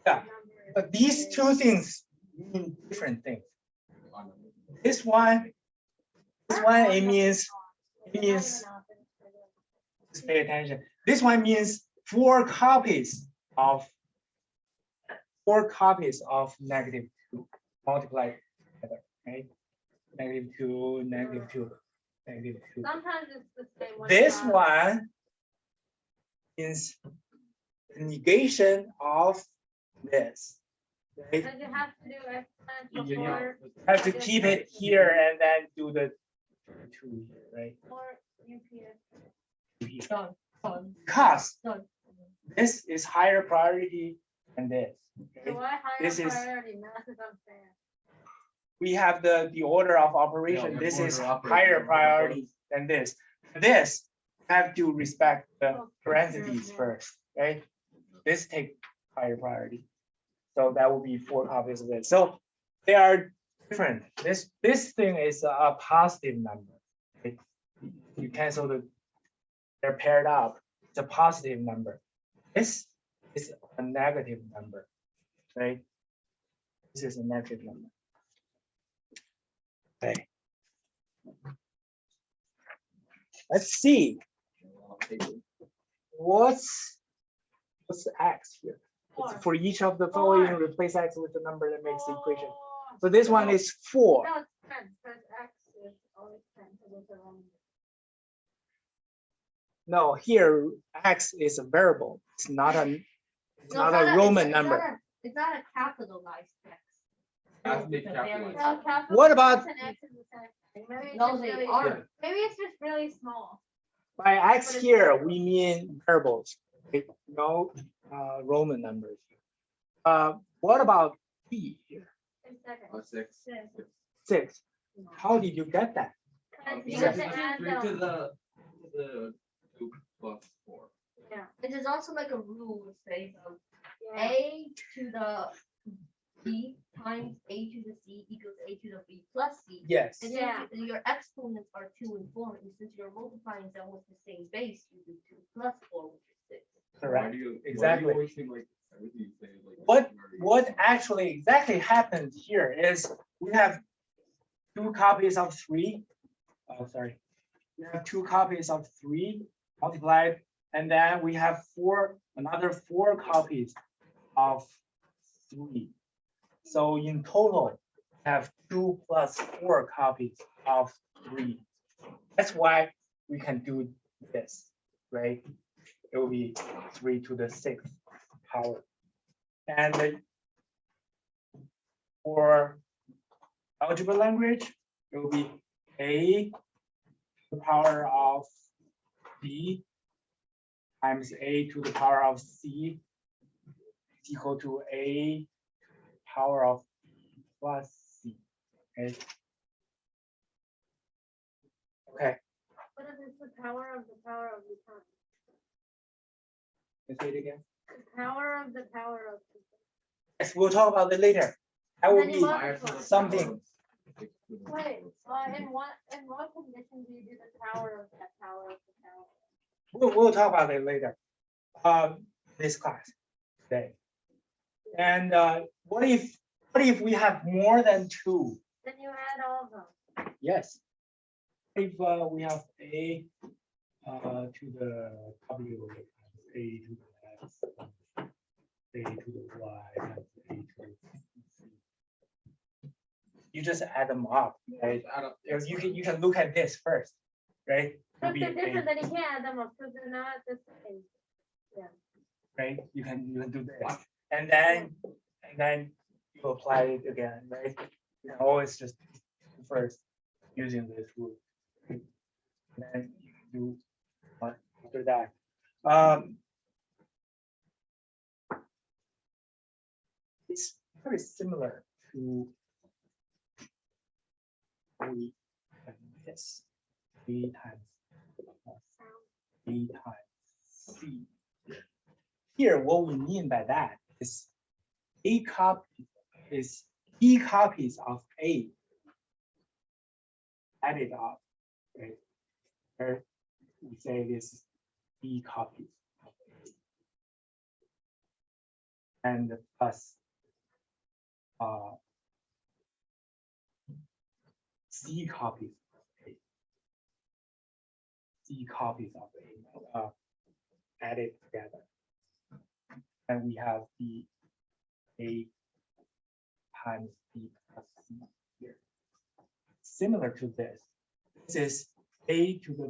Yeah, Number is But these changed. 2 things mean different things. On This one, it means, just pay attention. This one means 4 copies of negative 2 multiplied together, right? Negative 2, negative 2, negative 2. Sometimes it's the same one. This one is the negation of this. Right? Because you have to do exponents Yeah. before, Have to keep it here and then do the 2 here, right? or UPS. Done. Done. Because Done. this is higher priority than this. okay? So why higher This is- priority? Math is unfair. We have the order of operation. Yeah, This order is of operation. higher priority than this. This have to respect the parentheses first, right? This take higher priority. So that will be 4 copies of it. So they are different. This thing is a positive number. right? You cancel they're paired up. It's a positive number. This is a negative number, right? This is a negative number. Okay. Let's see what's x here. Four. For each of the following, Four. replace x with the number that makes the equation. Oh, So this one is 4. no, it's 10, because X is always 10, so it's the wrong. No, here X is a variable. It's not a, it's No, not it's a not Roman it's number. It's not a capitalized text. Has to be It's a capitalized. variable. No, capital What about- X and X is the same thing. Maybe it's No, just they really, aren't. maybe it's just really small. By X But it's here, variable. we mean variables, okay? No Roman numbers. What about P here? In seconds. 6. Six. 6. How did you get that? Because you Because have to add 3 to them. the 2 plus 4. Yeah. It is also like a rule which says Yeah. A to the B times A to the C equals A to the B plus C. Yes. And Yeah. since your exponents are 2 and 4, and since you're multiplying them with the same base, you do 2 plus 4, which is 6. Correct. Why do you Exactly. always think like everything you say is like What very- what actually exactly happened here is we have 2 copies of 3. Oh, sorry. We have 2 copies of 3 multiplied, and then we have another 4 copies of 3. So in total, we have 2 plus 4 copies of 3. That's why we can do this, right? It will be 3 to the 6th power. And for algebra language, it will be A to the power of B times A to the power of C is equal to A power of plus C. Okay. Okay. What if it's the power of the power of the time? Let's say it again. The power of the power of. the. Yes, we'll talk about it later. That will Then you be want- I have to look something. at 6 to the- Wait, in what condition do you do the power of that power of the power? We'll talk about it later. This class today. And what if we have more than 2? Then you add all of them. Yes. If we have A to the W, A to the X, A to the Y, and A to the Z. You just add them up, right? Add up. You can look at this first, right? So It'll if they're be A, different, then you can't add them up, because they're not the same. right? You can do this, and then you apply it again, right? You can always just do first using this rule. And then you can do one after that. It's very similar to we have this B times plus B times C. Here, what we mean by that is A copy is E copies of A added up, right? Or we say this is E copies of A. And plus C copies of A. C copies of A added together. And we have the A times B plus C here. Similar to this, this is A to the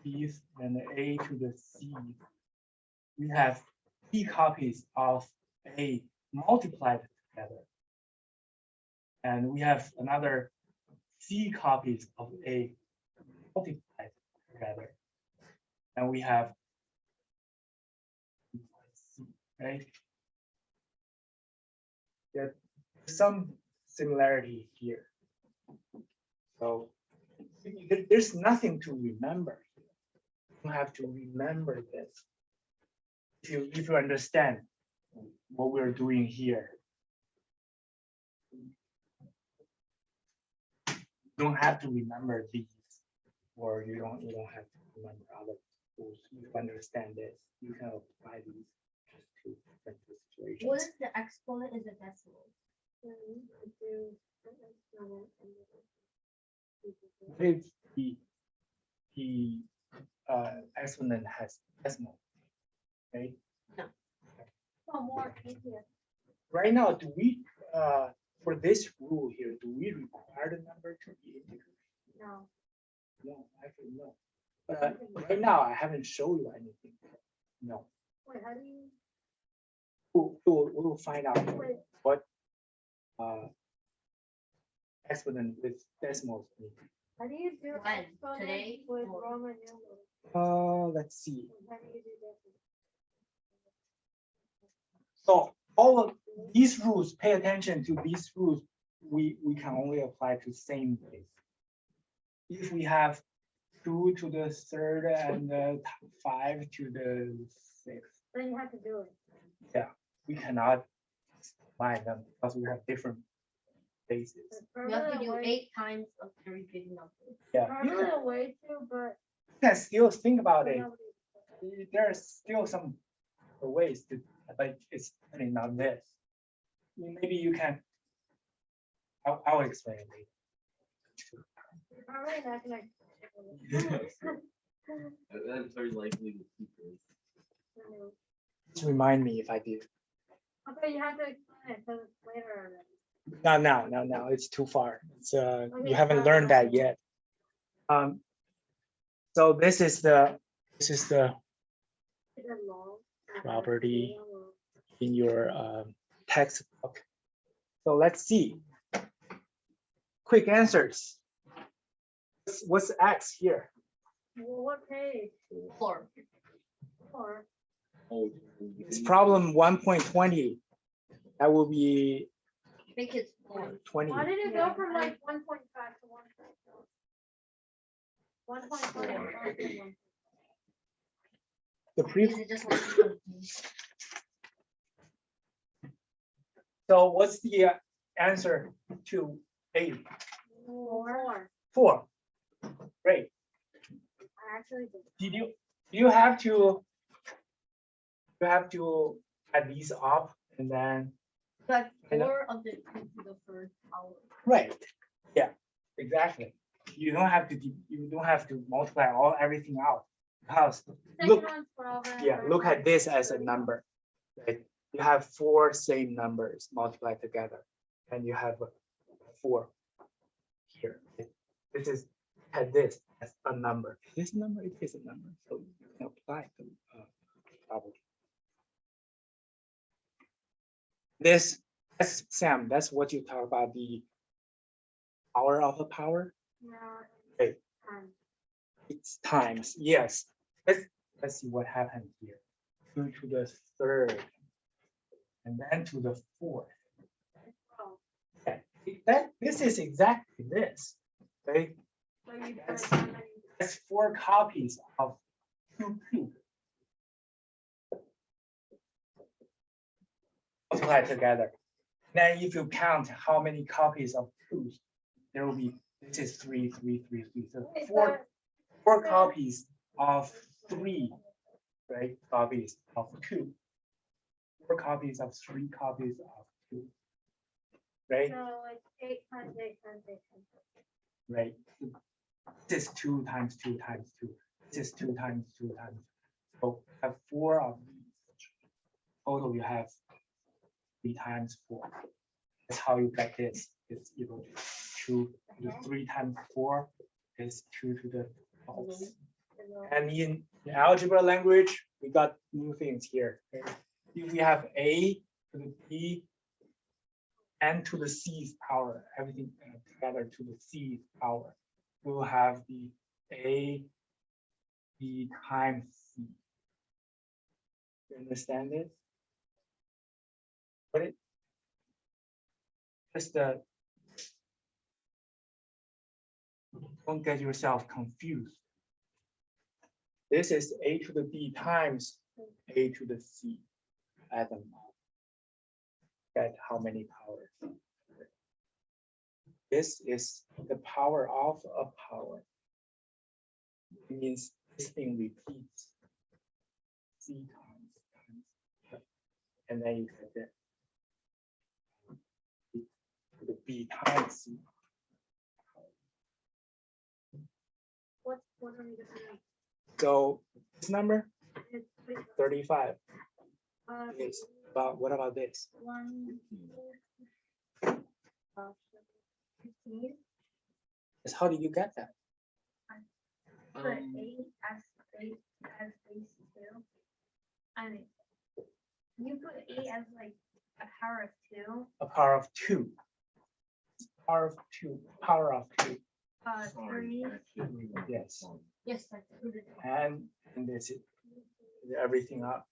B's and A to the C. We have B copies of A multiplied together. And we have another C copies of A multiplied together. And we have C, right? There's some similarity here. So there's nothing to remember. You don't have to remember this. If you understand what we're doing here. You don't have to remember these, or you don't have to remember other tools. You understand this. You can apply these just to different situations. What if the exponent is a decimal? What if the exponent has decimal, right? Oh, more easier. Right now, do we for this rule here, do we require the number to be integer? No. No, actually no. Right now, I haven't shown you anything. No, Wait, how do you, we'll find out wait, what exponent with decimals mean. how do you do When? exponent Today with or- Roman numerals? Let's see. How do you do that? So all of these rules, pay attention to these rules. We can only apply to same base. If we have 2 to the third and 5 to the sixth, Then you have to do it. we cannot combine them because we have different bases. There's You have to probably a do way- 8 times a very big number. Yeah, Probably a way to, but. you can still think about it. nobody- There are still some ways to, like, it's really not this. Maybe you can, I'll explain it later. Probably not gonna. That's very likely the secret. Just remind me if I do. Okay, you have to explain it, so it's later. Not now, no, it's too far. It's you Okay, haven't learned that yet. So this is the It's a long. Property. in your textbook. So let's see. Quick answers. What's X here? Well, what page? 4. Or, Oh, It's problem 1.20. That will be Make it 4. 20. why did it go from like 1.5 to 1.4? The pre. Is it just like So what's the answer to A? 4. 4. Great. I actually did. Did you have to add these up and then but I know. 4 of the 2 to the first power. right? Yeah, exactly. You don't have to multiply everything out because look. Second one's 12. and Yeah, third look at one's this as a 30. number. Right? You have 4 same numbers multiplied together, and you have 4 here. This is at this as a number. This number it is a number, so you can apply the property. This, Sam, that's what you talk about, the power of a power. No, Hey. um, It's times, yes. Let's see what happened here. 2 to the third, and then to the fourth. it's 12. Okay, this is exactly this. Okay, So you put Yes. how many? that's 4 copies of 2Q. Multiply together. Then if you count how many copies of 2, there will be, this is 3, 3, 3, 3. So Wait, 4 copies of 3, right? Copies of 2. 4 copies of 3 copies of 2. Right? So it's 8 times 8 times 8 times. Right. This is 2 times 2 times 2. This is 2 times 2 times. So have 4 of these. Total you have 3 times 4. That's how you get this. It's equal to 2 to the 3 times 4 is 2 to the 12. And in algebra language, we got new things here. Okay? If we have A to the B and to the C's power, everything together to the C's power, we will have the A, B times C. You understand this? But it just don't get yourself confused. This is A to the B times A to the C. Add them up. Get how many powers? This is the power of a power. It means this thing repeats. C times. And then you get it. The B times C. What are we gonna So this number, do? It's 35, uh, is about, what about this? 1, 15. Is how did you get that? put eight as base two. I mean, you put eight as like a power of two, a power of two. Power of two, power of two, three. yes. Yes, that's true. And this is everything up,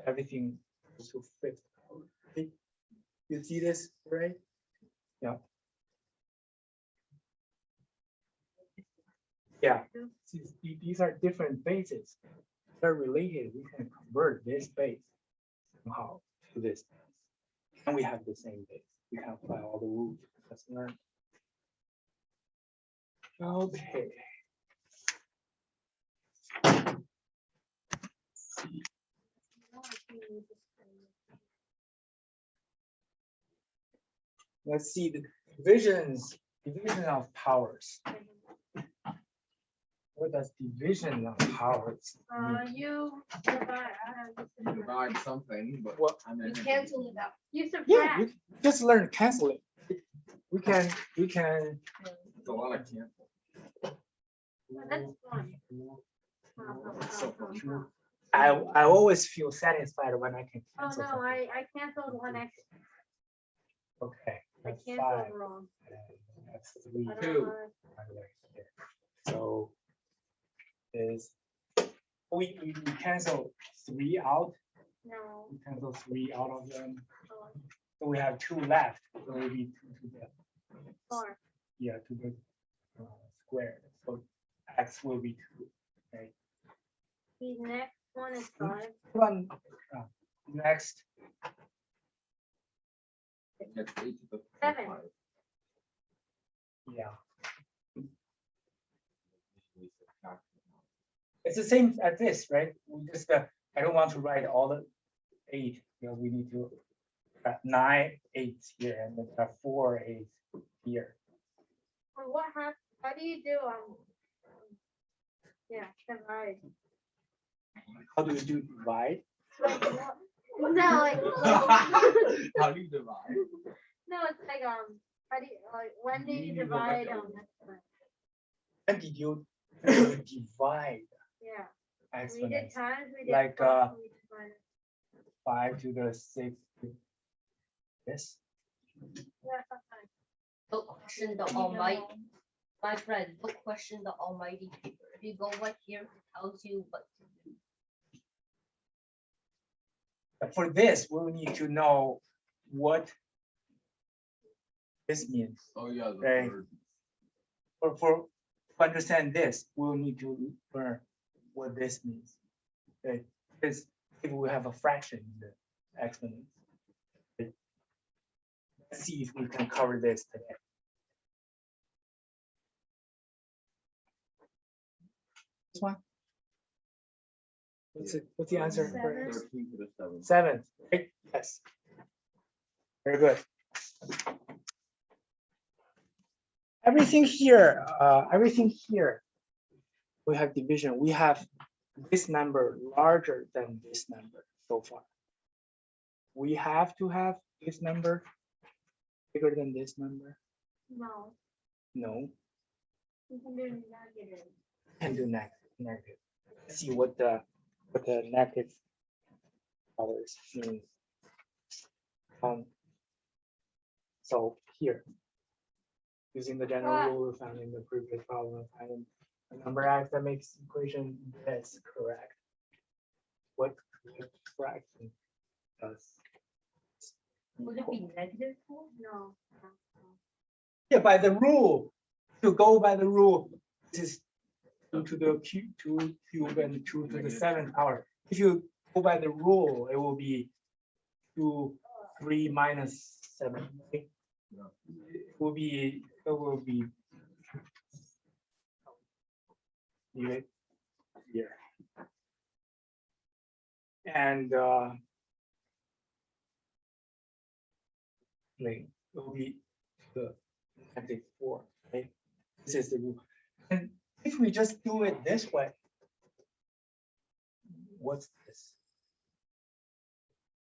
everything to fifth power. Okay. You see this, right? Yeah. Yeah, these are different bases. They're related. We can convert this base somehow to this. And we have the same base. We can apply all the rules. Let's learn. Okay. Let's see the division of powers. What does division of powers mean? You divide, Divide something, but What? I mean. You cancel it out. you Yeah, subtract. you just learn canceling. We can It's a lot of cancel. That's fun. I always feel satisfied when I can Oh, cancel no, something. I canceled one extra. Okay, I that's canceled five. wrong. That's three. I don't Two. know. So is we cancel three out. No. We cancel three out of them. Oh, So we have two left. So it will be two to the four. yeah to the square. So x will be two. Okay. The next one is five. One next That's 8 to the Seven. 5. yeah. Usually subtract. It's the same as this, right? We just I don't want to write all the 8 because we need to 9 8s here and then 4 8s here. Or what hap, how do you do, yeah, divide? How do you do divide? Like, what- no, like, How do you divide? no, it's like, how do you, like, when do you You go back divide, down. And did you divide yeah, we did exponents? times, we did. Like, plus, we divided. 5 to the 6. This. Yeah, sometimes. Don't question the almighty. My friend, don't question the almighty paper. If you go right here, it tells you what to do. But for this, we'll need to know what this means. Oh, yeah, the Right. third. To understand this, we'll need to learn what this means. Okay, because if we have a fraction in the exponents. Okay. Let's see if we can cover this today. This one? What's the answer? for Seven. 13 to the 7. 7, right? Yes. Very good. Everything here, we have division. We have this number larger than this number so far. We have to have this number bigger than this number. No, No, you can do negative. can do negative. Let's see what the negative colors mean. So here, using the general rule we found in the previous problem, find a number x that makes equation this correct. What fraction does? Would it be negative 4? No. Yeah, by the rule, to go by the rule, this is 2 to the cube, 2 cube and 2 to the 7th power. If you go by the rule, it will be 2, 3 minus 7. Okay? It will be leave it here. And like it will be the -4. Okay, this is the rule. And if we just do it this way, what's this?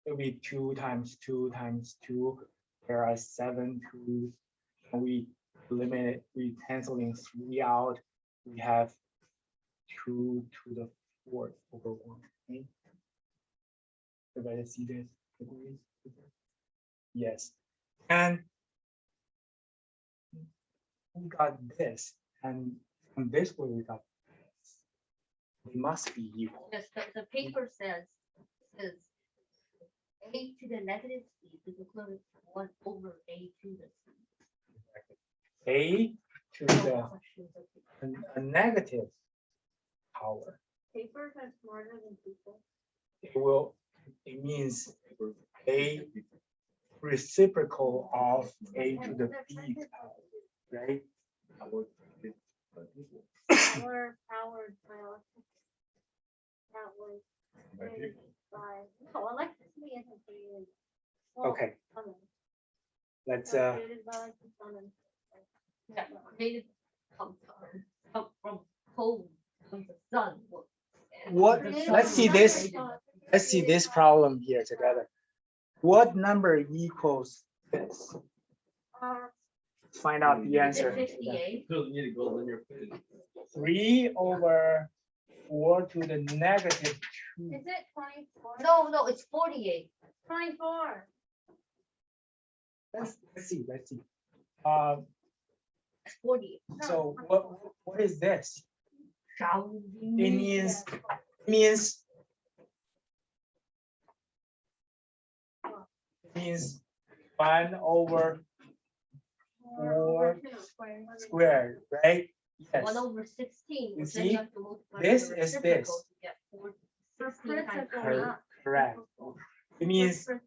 It'll be 2 times 2 times 2. There are 7 2s. And we eliminate, we canceling 3 out. We have 2 to the 4th over 1. Okay? Everybody see this? Agrees with this? Yes. And we got this, and from this way we got this. They must be equal. Yes, the paper says a to the negative c is equal to 1 over a to the c. A to No the questions of the- a negative power. Papers are smarter than people. It means a reciprocal of a to the b power, right? Or powered by electricity. That was created by, no, electricity isn't created. Well, Okay, sun. let's It's created by like the sun and. Yeah, created comes from cold, from the sun. and What- the Created sun let's by see sun this. and sun. let's see this problem here together. What number equals this? Find out the Is it answer. 58? Still need to go in your face. 3 over 4 to the negative 2. Is it 24? No, it's 48. 24. Let's see. It's 48. So what is this? Shouting. It means 1 over 4 squared, right? Yes. 1 over 16. You which then you see, have to multiply this by the is reciprocal this. to get 16 Splits times are four. going up. Correct. It means Times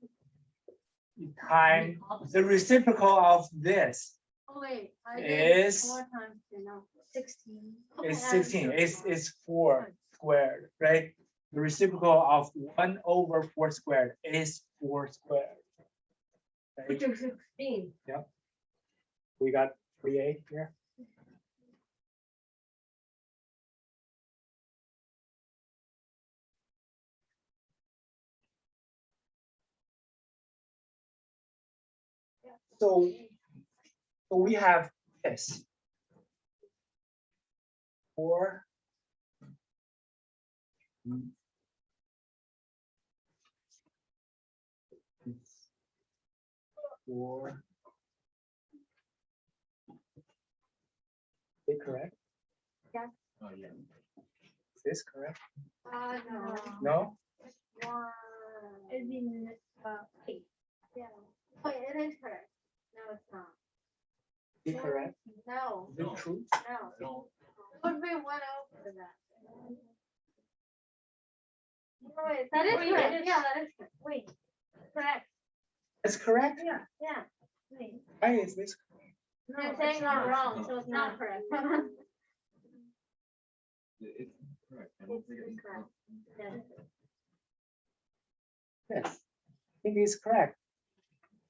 time opposite. the reciprocal of this Oh, wait. I is- did 4 times 2, no. 16. is Okay, 16. It's 4 squared, right? The reciprocal of 1 over 4 squared is 4 squared. Which Right? is 16. We got 48 here. So we have this. 4. It's 4. Is it correct? Oh, yeah. Is this correct? No. No? 1. It'd be, 8. Yeah. Wait, it is correct. No, it's not. Is it correct? No, Is it true? no. No. It would be 1 over that. No, wait, that is Wait, correct. it is- Yeah, that is correct. Wait, correct. It's correct? Yeah. Wait. Why is this? No, you're saying I'm wrong, so it's not correct. It's correct. I don't think It's correct. Yeah. Yes. I think it's correct.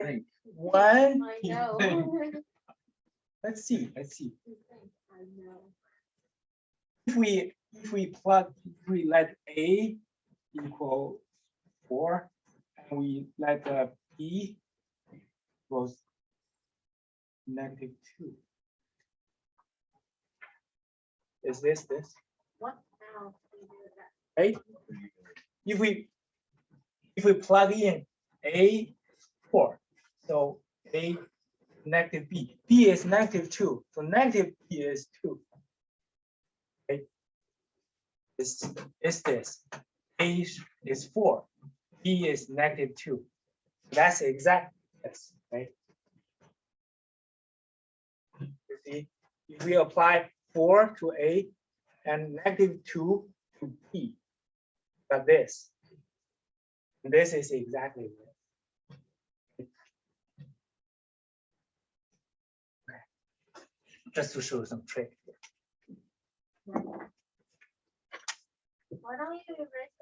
Think. 1. I know. Let's see. I know. If we let A equal 4, and we let the B equals -2. Is this? What else do you do with that? Right? If we plug in A 4, so A negative B, B is -2, so negative B is 2. Okay? It's this. A is 4, B is -2. That's exact this, right? You see, if we apply 4 to A and -2 to B, got this. And this is exactly this. Okay. Just to show some trick. Why don't you erase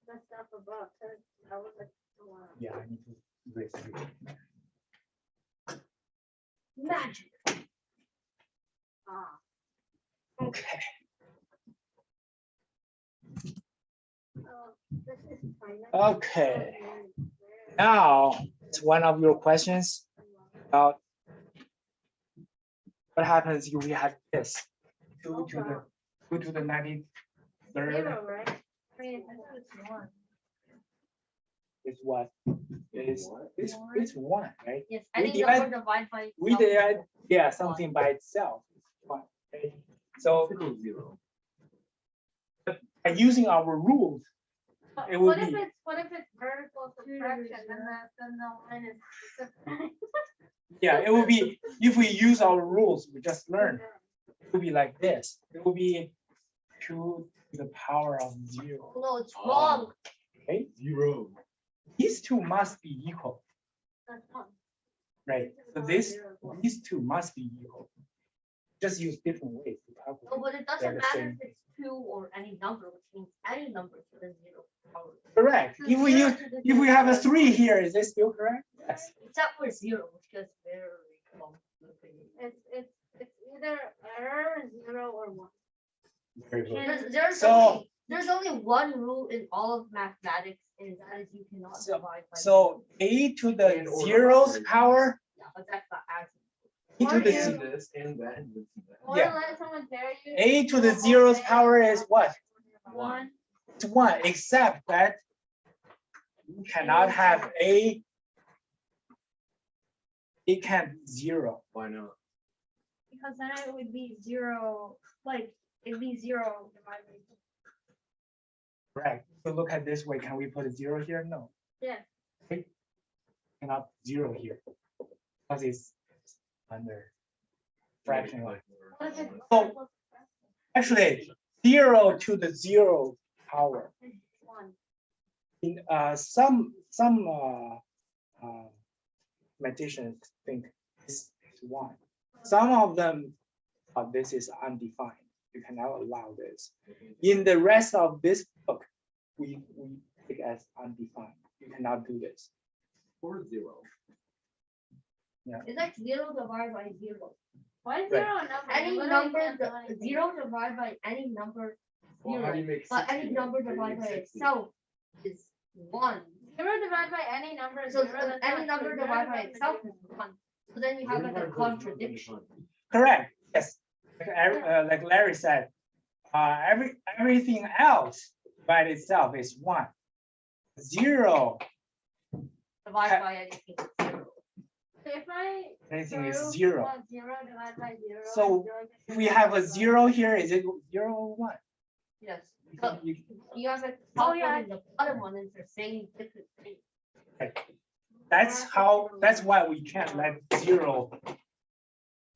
the stuff above? 'Cause that was like a lot. Yeah, I need to erase it. Magic. Ah. Okay. Oh, this is fine. Okay. Now, it's one of your questions about what happens if we have this 2 to the 2 to the 93rd Zero, right? I mean, I thought it's one. is what? It's 1, right? Yes, We any divide- number divided by. We itself is did, one. yeah, something by itself. is 1, right? So Equal 0. by using our rules, But It would what if be- it's vertical subtraction, then the line is. yeah, it will be, if we use our rules, we just learned, it will be like this. It will be 2 to the power of 0, No, it's Oh. wrong. right? 0. These two must be equal, That's one. right? So these two must be equal. Just use different ways to No, calculate. but it They're doesn't the matter same if it's 2 or any number, which means any number to the 0 power. Correct. If we use, if we have a 3 here, is it still correct? Yes. Except for 0, which gets very complicated. It's either error, 0 or 1. Very good. There's So- there's only one rule in all of mathematics, and that is you cannot divide by. So a to the And or zeros operator. power, Yeah, but that's not as. a to Or the, you- z- This and that and this and that. Or Yeah. let someone tell you. a to the zeros power is what? One. It's 1, except that you cannot have a, it can't be 0. Why not? Because then it would be 0, like, it'd be 0 divided by. Right. So look at this way. Can we put a 0 here? No. Yeah. Cannot 0 here. Because it's under fraction. Like, What if it's So- vertical Actually, 0 to the 0 power. subtraction? One. In some mathematicians think this is 1. Some of them, this is undefined. You cannot allow this. In the rest of this book, we take as undefined. You cannot do this. Or 0. It's like 0 divided by 0. Why is Right. 0 a number? Any You literally number, can't do anything. 0 divided by any number, Well, how do you make but 60? any number How do you divided make by 60? itself is 1. 0 divided by any number is So 0. that's any not number true. 0 divided by divided itself zero. is 1. So then you have like a contradiction. Correct. Yes. Like Larry said, everything else by itself is 1. 0, Divided by anything is 0. So if I. anything is prove 0. what 0 divided by 0. So, and 0 If we have a 0 here, is it 0 or 1? Yes. But You- you have the Oh, top yeah. one and the bottom one is the same different thing. That's why we can't let 0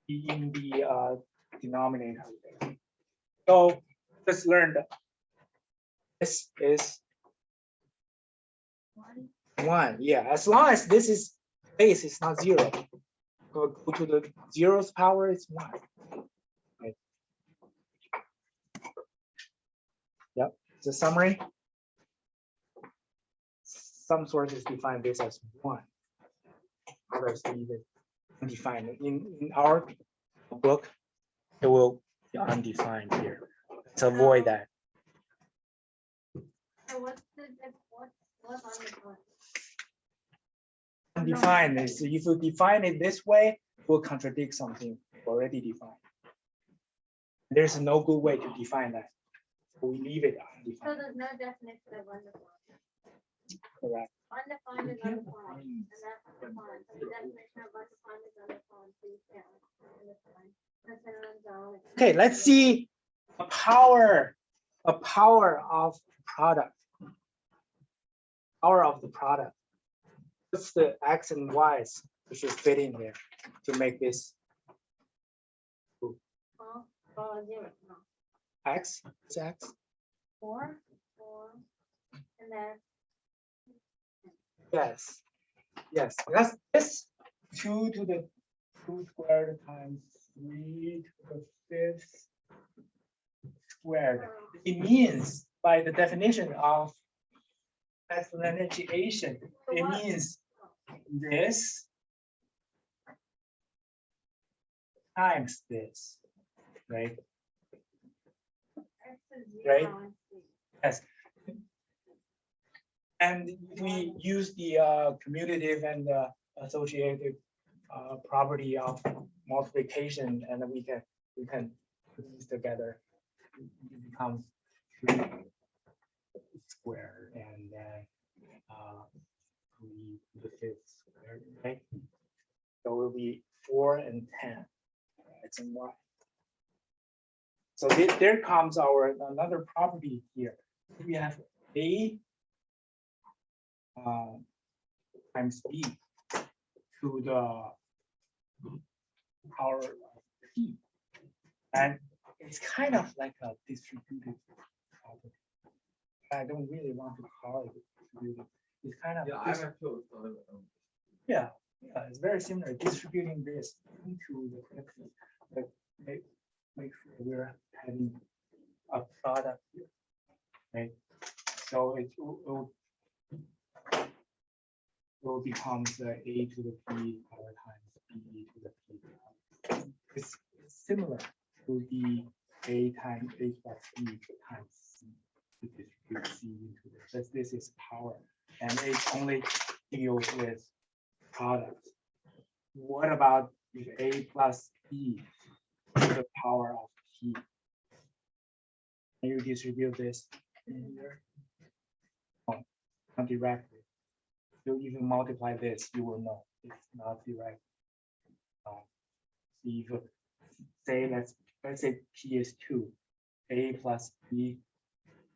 be in the denominator. So just learn that this is 1. Yeah, as long as this is base is not 0. Go to the 0's power, it's 1. Right. Yep, the summary. Some sources define this as 1. Others leave it undefined. In our book, it will be undefined here. Let's avoid that. So what's what's on the front? Undefined is if you define it this way, it will contradict something already defined. There's no good way to define that. We leave it So undefined. there's no definition of undefined. Correct. Undefined is undefined, and that's defined. So the definition of undefined is undefined, so you can't undefine. That's an unknown. Okay, let's see a power of product. Power of the product. What's the x and y's we should fit in there to make this Oh, 0, no. x? It's x. 4, and then Yes. Yes. That's this 2 to the 2 squared times 3 to the 5th squared. It means by the definition of exponentiation, it means this times this, right? X is Right. 0 and 3. Yes. And if we use the commutative and associative property of multiplication, and we can put these together, it becomes 3 square and then 3 to the 5th square, right? So it will be 4 and 10, X and Y. So there comes our another property here. We have A times B to the power of P. And it's kind of like a distributed property. I don't really want to call it distributed. It's kind of, Yeah, I have to. yeah, it's very similar, distributing this into the function, but make sure we're having a product here, right? So it will become the A to the P power times B to the P. It's similar to the A times A plus B times C to distribute C into this. This is power, and it only deals with products. What about if A plus B to the power of P? Can you distribute this in here? Oh, not directly. You even multiply this, you will know it's not direct. If you say let's say P is 2, A plus B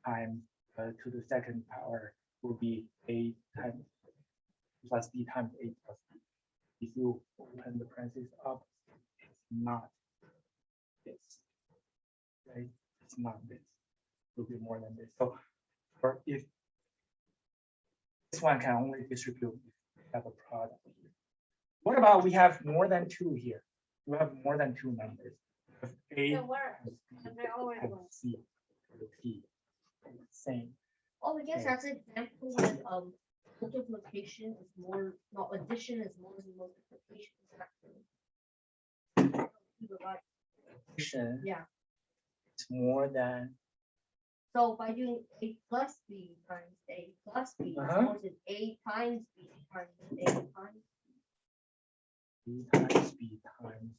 times to the second power will be A times plus B times A plus B. If you open the parentheses up, it's not this, right? It's not this. It will be more than this. So, or if this one can only distribute if we have a product here. What about we have more than 2 here? We have more than 2 numbers. If A So where, has B, and they're always has one. C, or the P, same. Oh, I guess Okay. that's an example when multiplication is more, no, addition is more than multiplication is actually. To the right. Addition Yeah, is more than so by doing A plus B times A plus B, is Uh-huh. more than A times B times A times. B times B times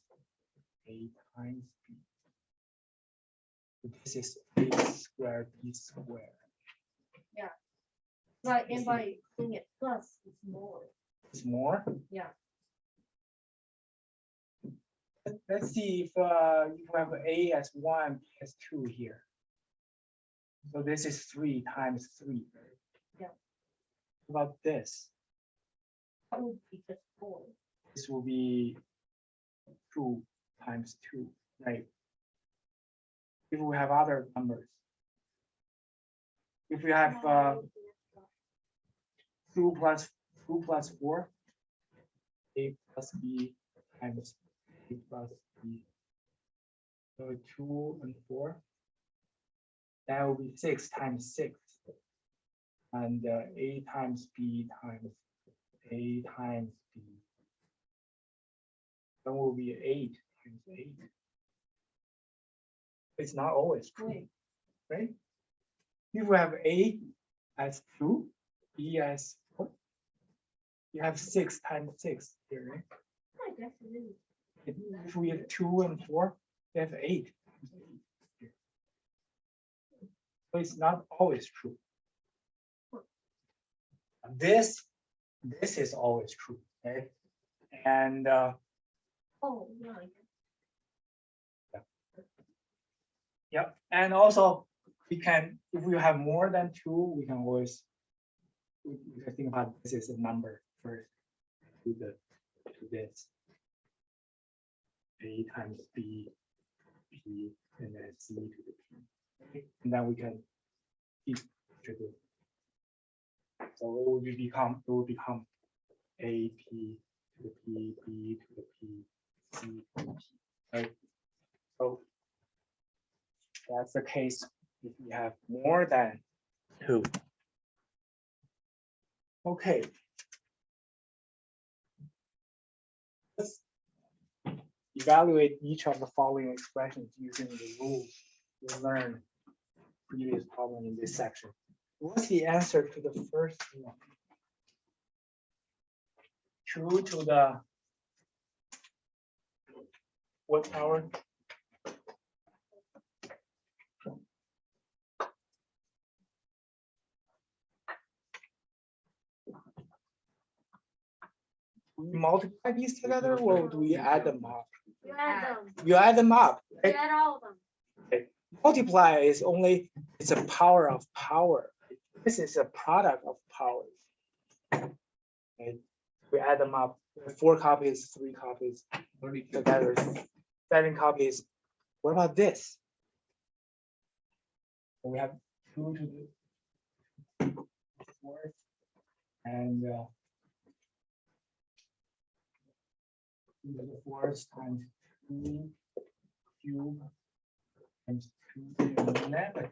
A times B. So this is A squared B squared. Right, and by doing it plus, it's more. It's more. Yeah. Let's see if you have A as 1, B as 2 here. So this is 3 times 3. Yeah. What about this? That would be just 4. This will be 2 times 2, right? If we have other numbers. If we have 2 plus 4, A plus B times A plus B. So 2 and 4. That will be 6 times 6. And A times B times A times B. That will be 8 times 8. It's not always true, Wait, right? If we have A as 2, B as 4, you have 6 times 6 here, right? I guess it is. If we have 2 and 4, we have 8 times 8 here. So it's not always true. This is always true, right? And Oh, yeah, I guess. yep, and also we can, if we have more than 2, we can always we can think about this as a number first to this A times B, P, and then C to the P. Okay, and then we can keep distributing. So it will become A P to the P, B to the P, C to the P, right? So that's the case if we have more than 2. Okay. Let's evaluate each of the following expressions using the rules we learned previous problem in this section. What's the answer to the first one? 2 to the what power? we multiply these together or do we add them up? You add them, You add them up, you right? add all of them. Multiply is only, it's a power of power. This is a product of powers. Okay, we add them up, 4 copies, 3 copies, 32. together, 7 copies. What about this? So we have 2 to the 4th and 2 to the 4th times 2 cube times 2 to the negative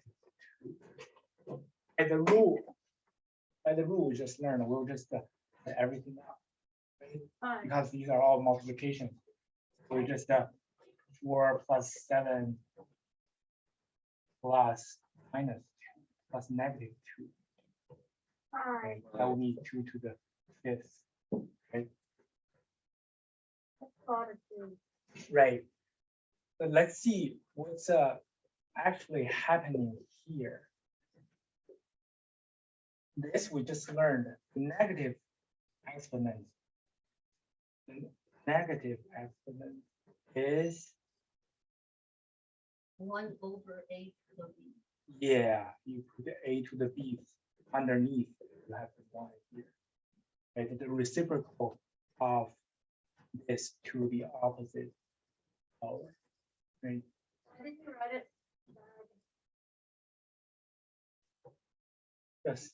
2. By the rule we just learned, we'll just add everything up. Right? Fine. Because these are all multiplications. So we just 4 plus 7 plus minus 2 plus negative 2. Fine. Okay, that will be 2 to the 5th. Okay, Let's call it two. right. But let's see what's actually happening here. This we just learned, the negative exponent. The negative exponent is, 1 over a to the b. yeah, you put the a to the b underneath, you have the 1 here. Right, the reciprocal of this to the opposite power. Right, How did you write it? just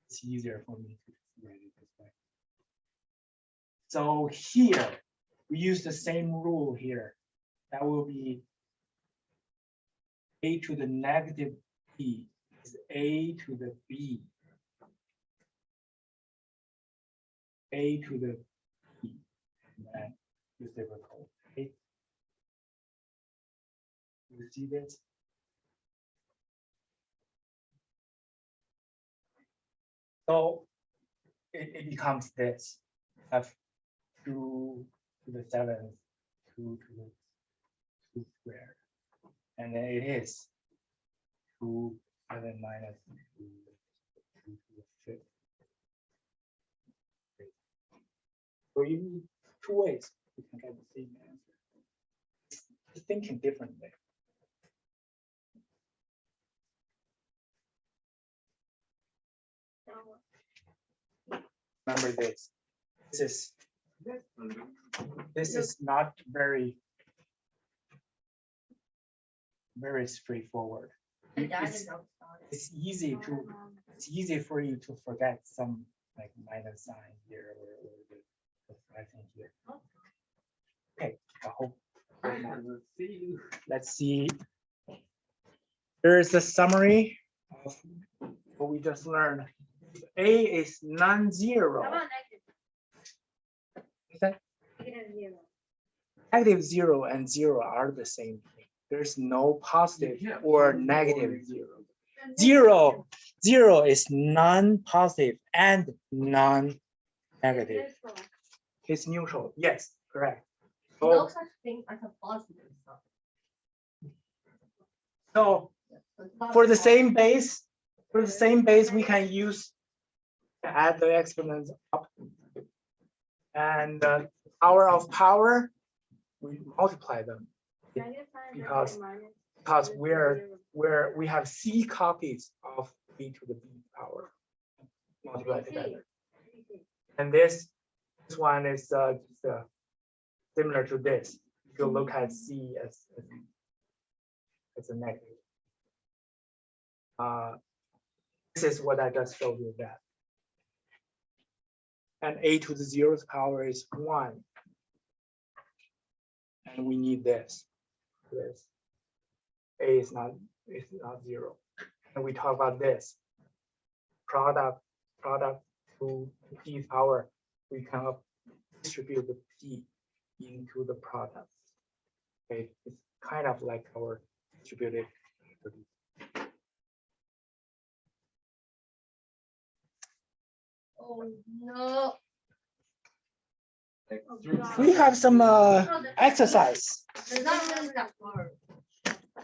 it's easier for me to write it this way. So here, we use the same rule here. That will be a to the negative b is a to the b. A to the b, and then reciprocal. Okay. You see this? So it becomes this f 2 to the 7th, 2 to the 2 squared. And then it is 2 7 minus 2, 2 to the 5th. Okay. So you need 2 ways you can get the same answer. Just thinking differently. Remember this. This is not very straightforward. My dad It's, is outside. it's easy for you to forget some like minus sign here or the fraction here. Okay, I hope. Let's see. Here's the summary of what we just learned. A is How non-zero. about negative? Is that Negative 0. negative 0 and 0 are the same thing. There's no positive or negative 0. Then 0 is non-positive and non-negative. neutral. It's neutral. Yes, correct. No So, such thing as a positive sign. so So it's not for a the positive. same base, we can use add the exponents up. And the power of power, we multiply them Negative sign, Because- minus, because zero. we have C copies of B to the B power. Multiply BC. together. BC. And this one is just, similar to this. If you look at C as a negative. This is what I just showed you that. And a to the 0th power is 1. And we need this. A is not 0. And we talk about this. Product to P's power. We can distribute the P into the product. Okay, it's kind of like our distributed. Oh, no. We have some No, there's exercise. There's not really that hard.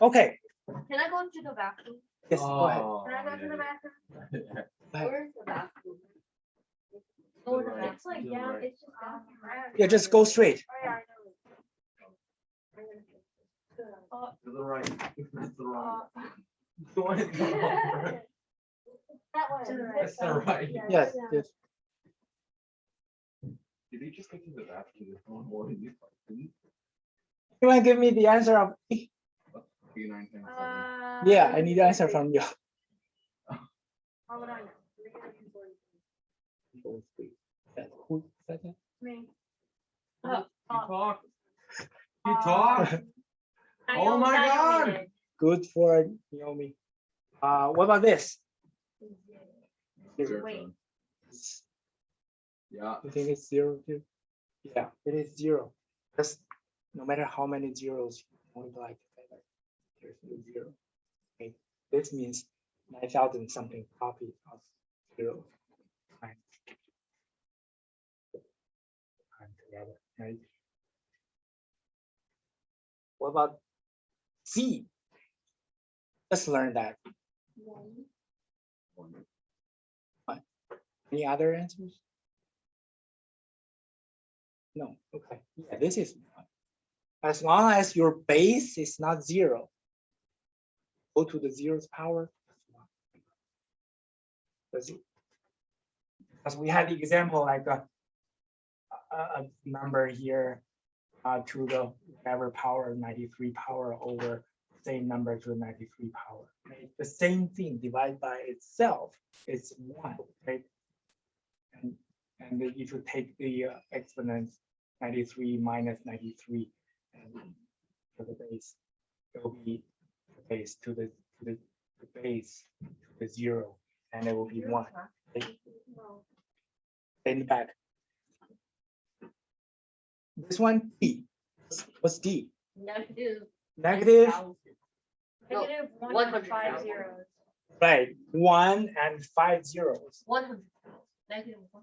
Okay. Can I go to the bathroom? Yes, go ahead. Can I go to the bathroom? Go ahead. Where's the bathroom? Go to right. the It's like, to the yeah, right. it's just down. Yeah, just go straight. Oh, yeah, I know. I'm gonna fix this. Oh, To the right. That's the wrong. oh. What is the wrong? That one. To the right. That's the right. Yeah, Yes, yeah. yes. Did he just go to the bathroom? Or did you didn't? You want to give me the answer of E? 3, 9, 10, 7. Yeah, I need the answer from you. How would I know? Who said that? Me. You talk. You Uh, talk. Oh my God. did. Good for Naomi. What about this? Your Wait. turn. Yeah. You think it's 0 too? Yeah, it is 0. Just no matter how many zeros you multiply together, there's no 0. Okay, this means 9,000 something copies of 0. Right. Together, right? What about C? Let's learn that. Any other answers? No. Okay. Yeah, this is 1. As long as your base is not 0, go to the 0th power. That's 1. Because we had the example like a number here to the whatever power 93 power over same number to the 93 power. Right? The same thing divided by itself is 1, right? And if you take the exponents 93 minus 93 and to the base, it will be the base to the base to the 0, and it will be 1. Right? In the back. This one D. What's D? Negative. Negative. 1,000. Negative 1 100,000. 5 zeros. Right. 1 and 5 zeros. 100,000. Negative 1.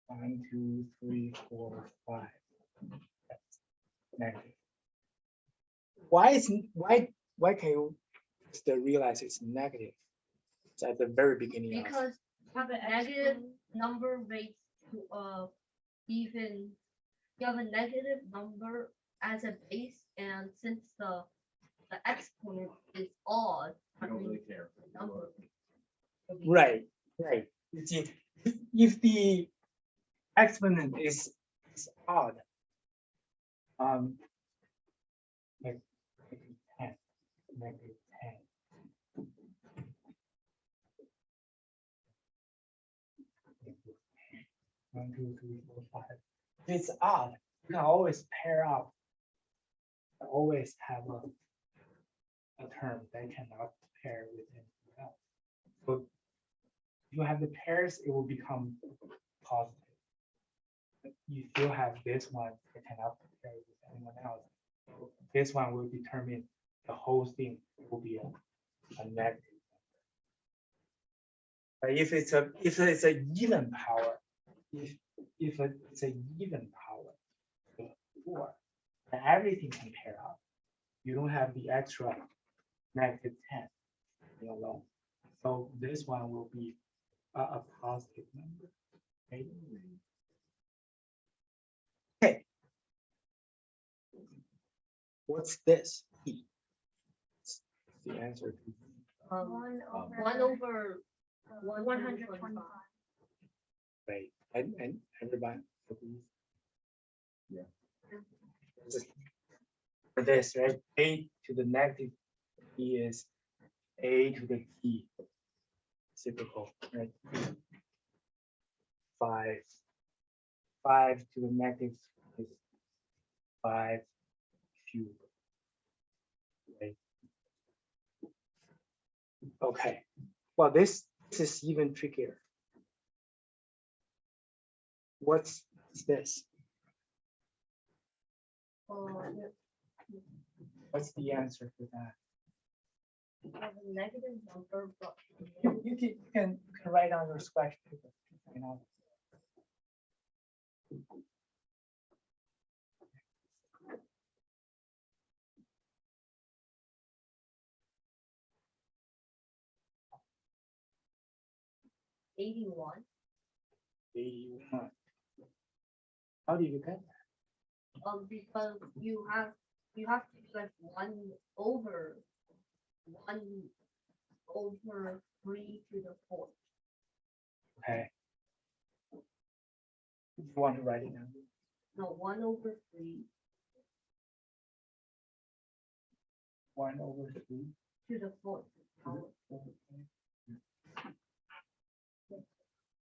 1, 2, 3, 4, 5. That's negative. Why can you just realize it's negative? It's at the very beginning. of- Because have a negative number raised to even you have a negative number as a base, and since the exponent is odd, I don't really care. the number will be- Right. Right. You see, if the exponent is odd, like -10, -10. 1, 2, 3, 4, 5. If it's odd, you can always pair up. Always have a term that cannot pair with anything else. So if you have the pairs, it will become positive. But you still have this one that cannot pair with anyone else. So this one will determine the whole thing will be a negative. But if it's a even power, if it's a even power, 4, then everything can pair up. You don't have the extra -10 alone. So this one will be a positive number. Okay. Okay. What's this? E. It's the answer to 1 over 1 over 125. right. And everybody agrees? Yeah. For this, right? A to the negative E is A to the T. Reciprocal, right? 5 to the negative is 5 cubed. Right. Okay. Well, this is even trickier. What's this? What's the answer for that? have a negative number, but You can write on your scratch paper. You know. '81. 81. How do you get that? Because you have to like 1 over 3 to the 4th. Okay. You want to write it down? No, 1 over 3 1 over 3. to the 4th power.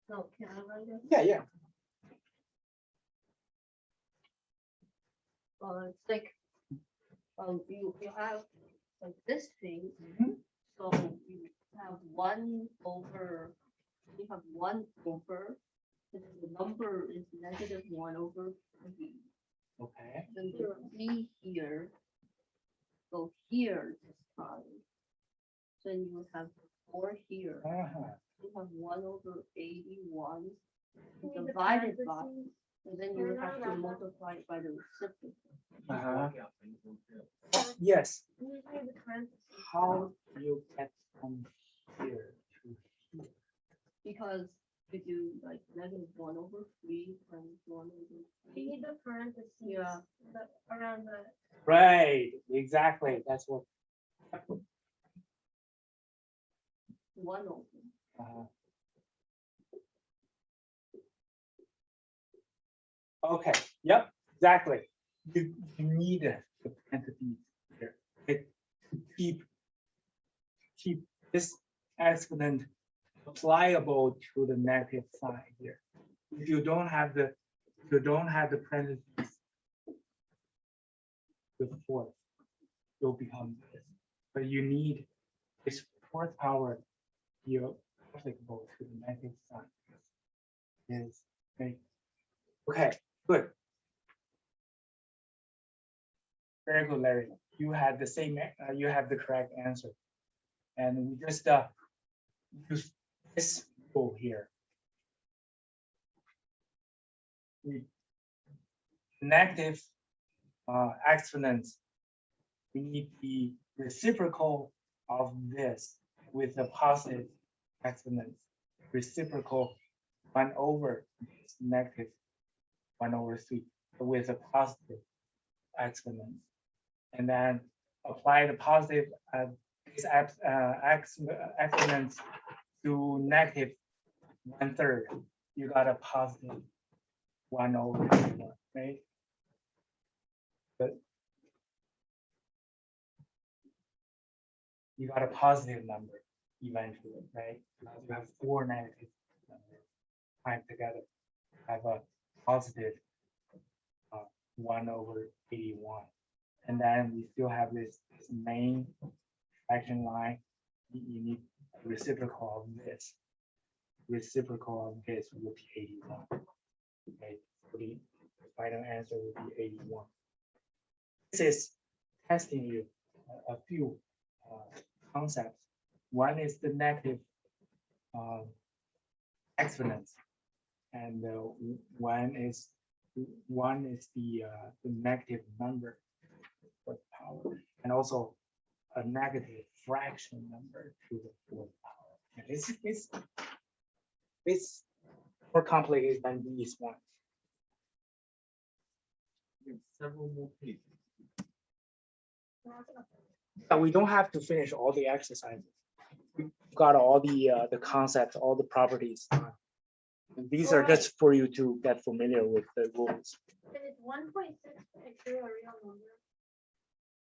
So can I write it? Yeah, yeah. It's like you have like this thing. Mhm. So you have 1 over. You have 1 over. And then the number is -1 over 3. Okay. Then the 3 here. So here is 5. Then you have 4 here. Uh-huh. You have 1 over 81 Need the divided by, parentheses. and then you would have to multiply it by the reciprocal. Uh-huh. Yes. You need the parentheses. How do you get from here to here? Because you do like -1 over 3 times 1 over You 3. need the parentheses. Yeah. Around the. Right, exactly. That's what. 1 over. uh, Okay, yep, exactly. You need the parentheses here. To keep this exponent applicable to the negative sign here. If you don't have the parentheses, the fourth will become this. But you need this fourth power here applicable to the negative sign. Is okay, good. Very good, Larry. You had the same. You have the correct answer, and we just use this rule here. Negative exponents, we need the reciprocal of this with the positive exponents. Reciprocal 1 over this negative 1 over 3 with a positive exponent. And then apply the positive exponents to negative 1/3. You got a positive 1 over 1, right? But you got a positive number eventually, right? Because you have 4 negative numbers timed together. Have a positive 1 over 81. And then we still have this main fraction line. You need a reciprocal of this. Reciprocal of this will be 81. Okay, so the final answer will be 81. This is testing you a few concepts. One is the negative exponents, and one is the negative number for power, and also a negative fraction number to the fourth power. And it's more complicated than these ones. Several more pages. But we don't have to finish all the exercises. We've got all the concepts, all the properties. These are just for you to get familiar with the rules. And it's 1.6 actually a real number.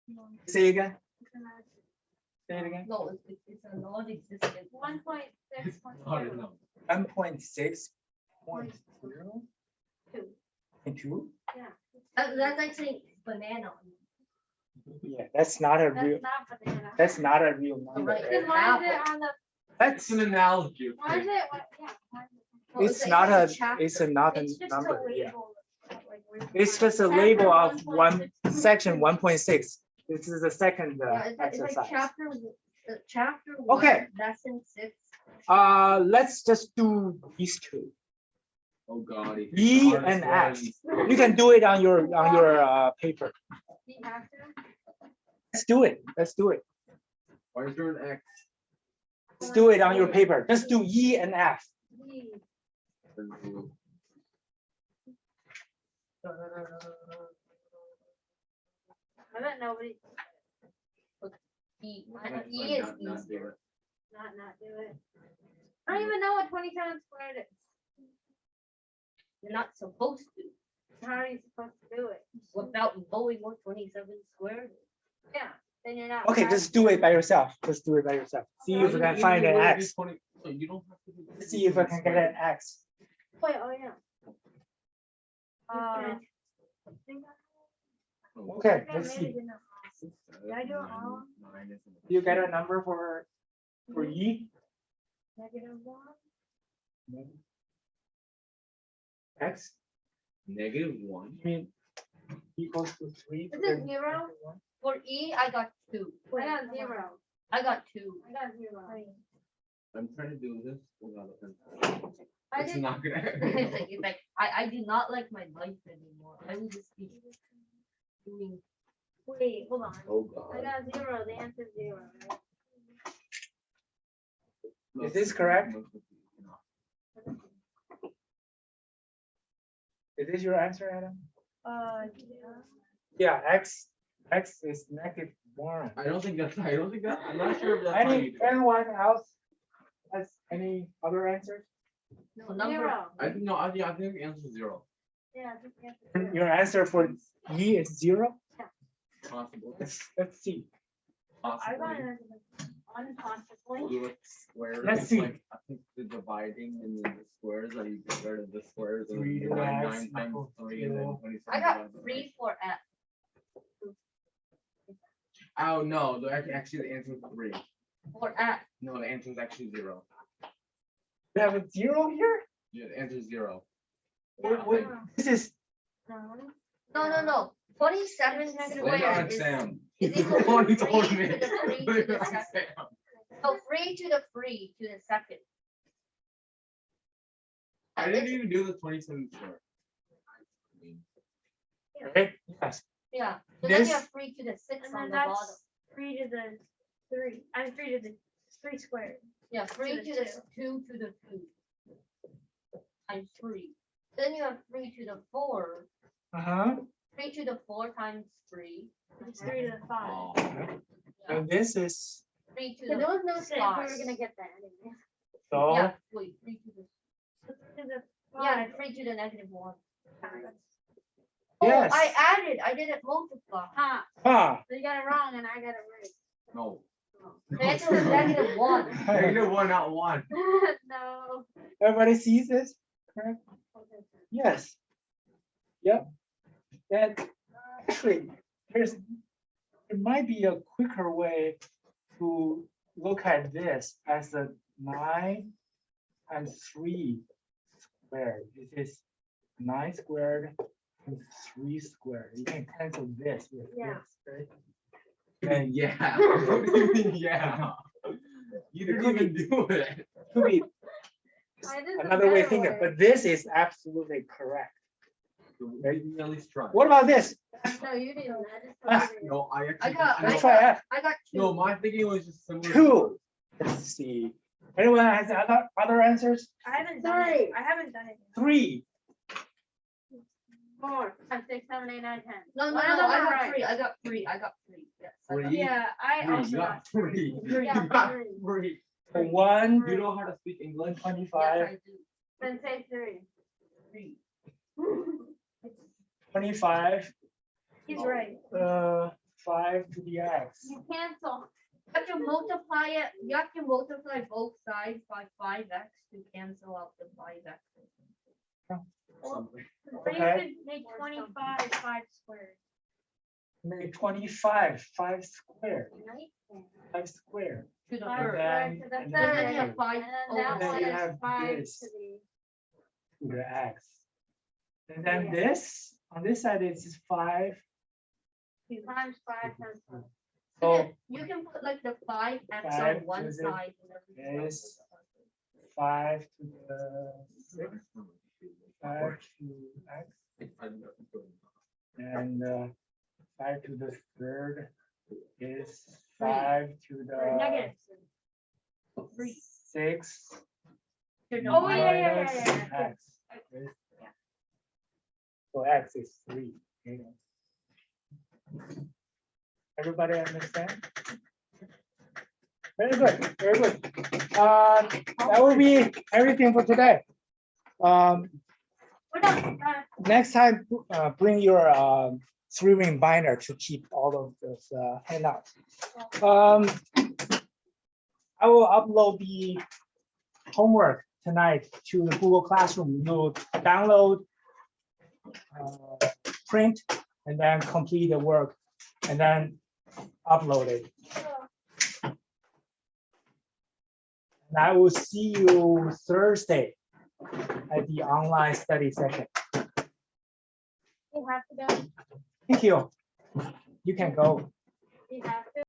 No, Say again. it's an add- Say it again. No, it's a non-existent. 1.6. Hard enough. 1.6.0 Two. and 2. Yeah. That's like saying banana. Yeah, that's not a real. That's not banana. That's not a real number. Right. right? Then why is it on the, That's It's an analogy. why is it, what, yeah. why is it- Well, it's not a chapter. it's a not a It's just a number. Yeah, label. Like, where's the it's line? just a Chapter label of 1.6. section 1.6. This is the second Yeah, it's like exercise. chapter Okay. 1, lesson 6. Let's just do these two. Oh God. it's E the hardest and F. one. You can do it on your paper. The after, Let's do it. Let's do it. Why is there an X? Let's do it on your paper. Just do E and F. the, I bet nobody, E, That's E like is not do easier. it. not do it. I don't even know what 27 squared is. You're not supposed to How are you supposed to do it? without knowing what 27 squared is. Yeah, then you're not. Okay, just do it by yourself. Just do it by yourself. See if you can find an X. So you don't have to do Let's see if I can get an X. Wait, oh yeah. Oh, Okay, Yeah, let's maybe see. did not. Did I do it wrong? You get a number for E? -1. X? -1. I mean, equals to 3. Is it 0? For E, I got 2. I got 0. I got 2. I got 0. I'm trying to do this without a pencil. I It's did. not gonna. It's like I do not like my life anymore. I will just be doing. Wait, hold on. Oh I god. got 0. The answer's 0, right? Is this correct? Is this your answer, Adam? Yeah. Yeah, X is -1. I don't think that's. I'm not sure if that's how you do it. Anyone else has any other answers? No, number. 0. I think no. I think the answer is 0. Yeah, I think the answer's 0. Your answer for E is 0? Possible. Let's see. I got Possibly. it unpossibly. Do it squares. Let's It's see. Like, I think the dividing and then the squares. Like you get rid of the squares and 3 then to 9 X times equals 3 and then 0. 27. I got divided by 3 for F. Oh no, actually the answer is 3. For F. No, the answer is actually 0. You have a 0 here? Yeah, the answer is 0. Wait, this is No. No. 27 Blame it squared on is Sam. is equal to What he 3 told to me. the 3 to Blame it the on second. Sam. So 3 to the 3 to the second. I didn't even do the 27 square. okay. Yes. Yeah. So then This- you have 3 to the 6 And on then the bottom. that's 3 to the 3. I'm 3 to the 3 squared. Yeah, 3 the to the 2 to the 2. Times 3. Then you have 3 to the 4. Uh-huh. 3 to the 4 times 3. It's 3 to the 5. Oh, Yeah. And this is 3 to So the there was no sense we were five. gonna get that anyway. so Yeah, wait, 3 to the To the yeah, 5 3 to the -1. times. yes. Oh, I added. I didn't multiply. Ha, Ah, so you got it wrong and I got it no. The answer was -1. -1, not 1. right. No. everybody sees this, correct? Yes. Yep. And actually, there might be a quicker way to look at this as a 9 times 3 squared. This is 9 squared and 3 squared. You can cancel this with Yeah. this, right? And yeah. What do you mean, yeah? You didn't even do it. Could be I did the another way better thinking, way. but this is absolutely correct. You at least try. What about this? No, you didn't. I just Ah, told you. No, I actually. Let's try F. I got 2. No, my thinking was just similar. 2. Let's see. Anyone has other answers? I haven't done it. I haven't done it. 3. 4, 5, 6, 7, 8, 9, 10. No, One of them I are got right. 3. I got 3. I got 3. Yes. I got 3. Yeah, I Three, also you got got 3. Three. You got Three. 3. For 1, You know how to speak English? 25, Yes, I do. Then say 3. 3. 25, He's right. 5 to the X. You cancel. You have to multiply it. You have to multiply both sides by 5x to cancel out the 5x. Something. So Okay. you could make 25 5 squared. Make 25, 5 squared. Right? 5 squared. To the 5 third. squared to the and then third. you have 5 And then over that there. one You is have 5 this. to the. To the X. And then Yeah. this, on this side, is 5. Times 5 times 5. So You can put like the 5x 5 on one to the side and everything else S. on the other. 5 to the 6, 5 to X. And 5 to the third is 5 to Or the negative. 6 To the Oh, yeah, yeah, minus yeah, yeah. X. So x is 3. Okay. Everybody understand? Very good, very good. That will be everything for today. We're done. Next time, bring your 3-ring binder to keep all of those handouts. I will upload the homework tonight to the Google Classroom. You'll download, print, and then complete the work, and then upload it. And I will see you Thursday at the online study session. You have to go. Thank you. You can go. You have to.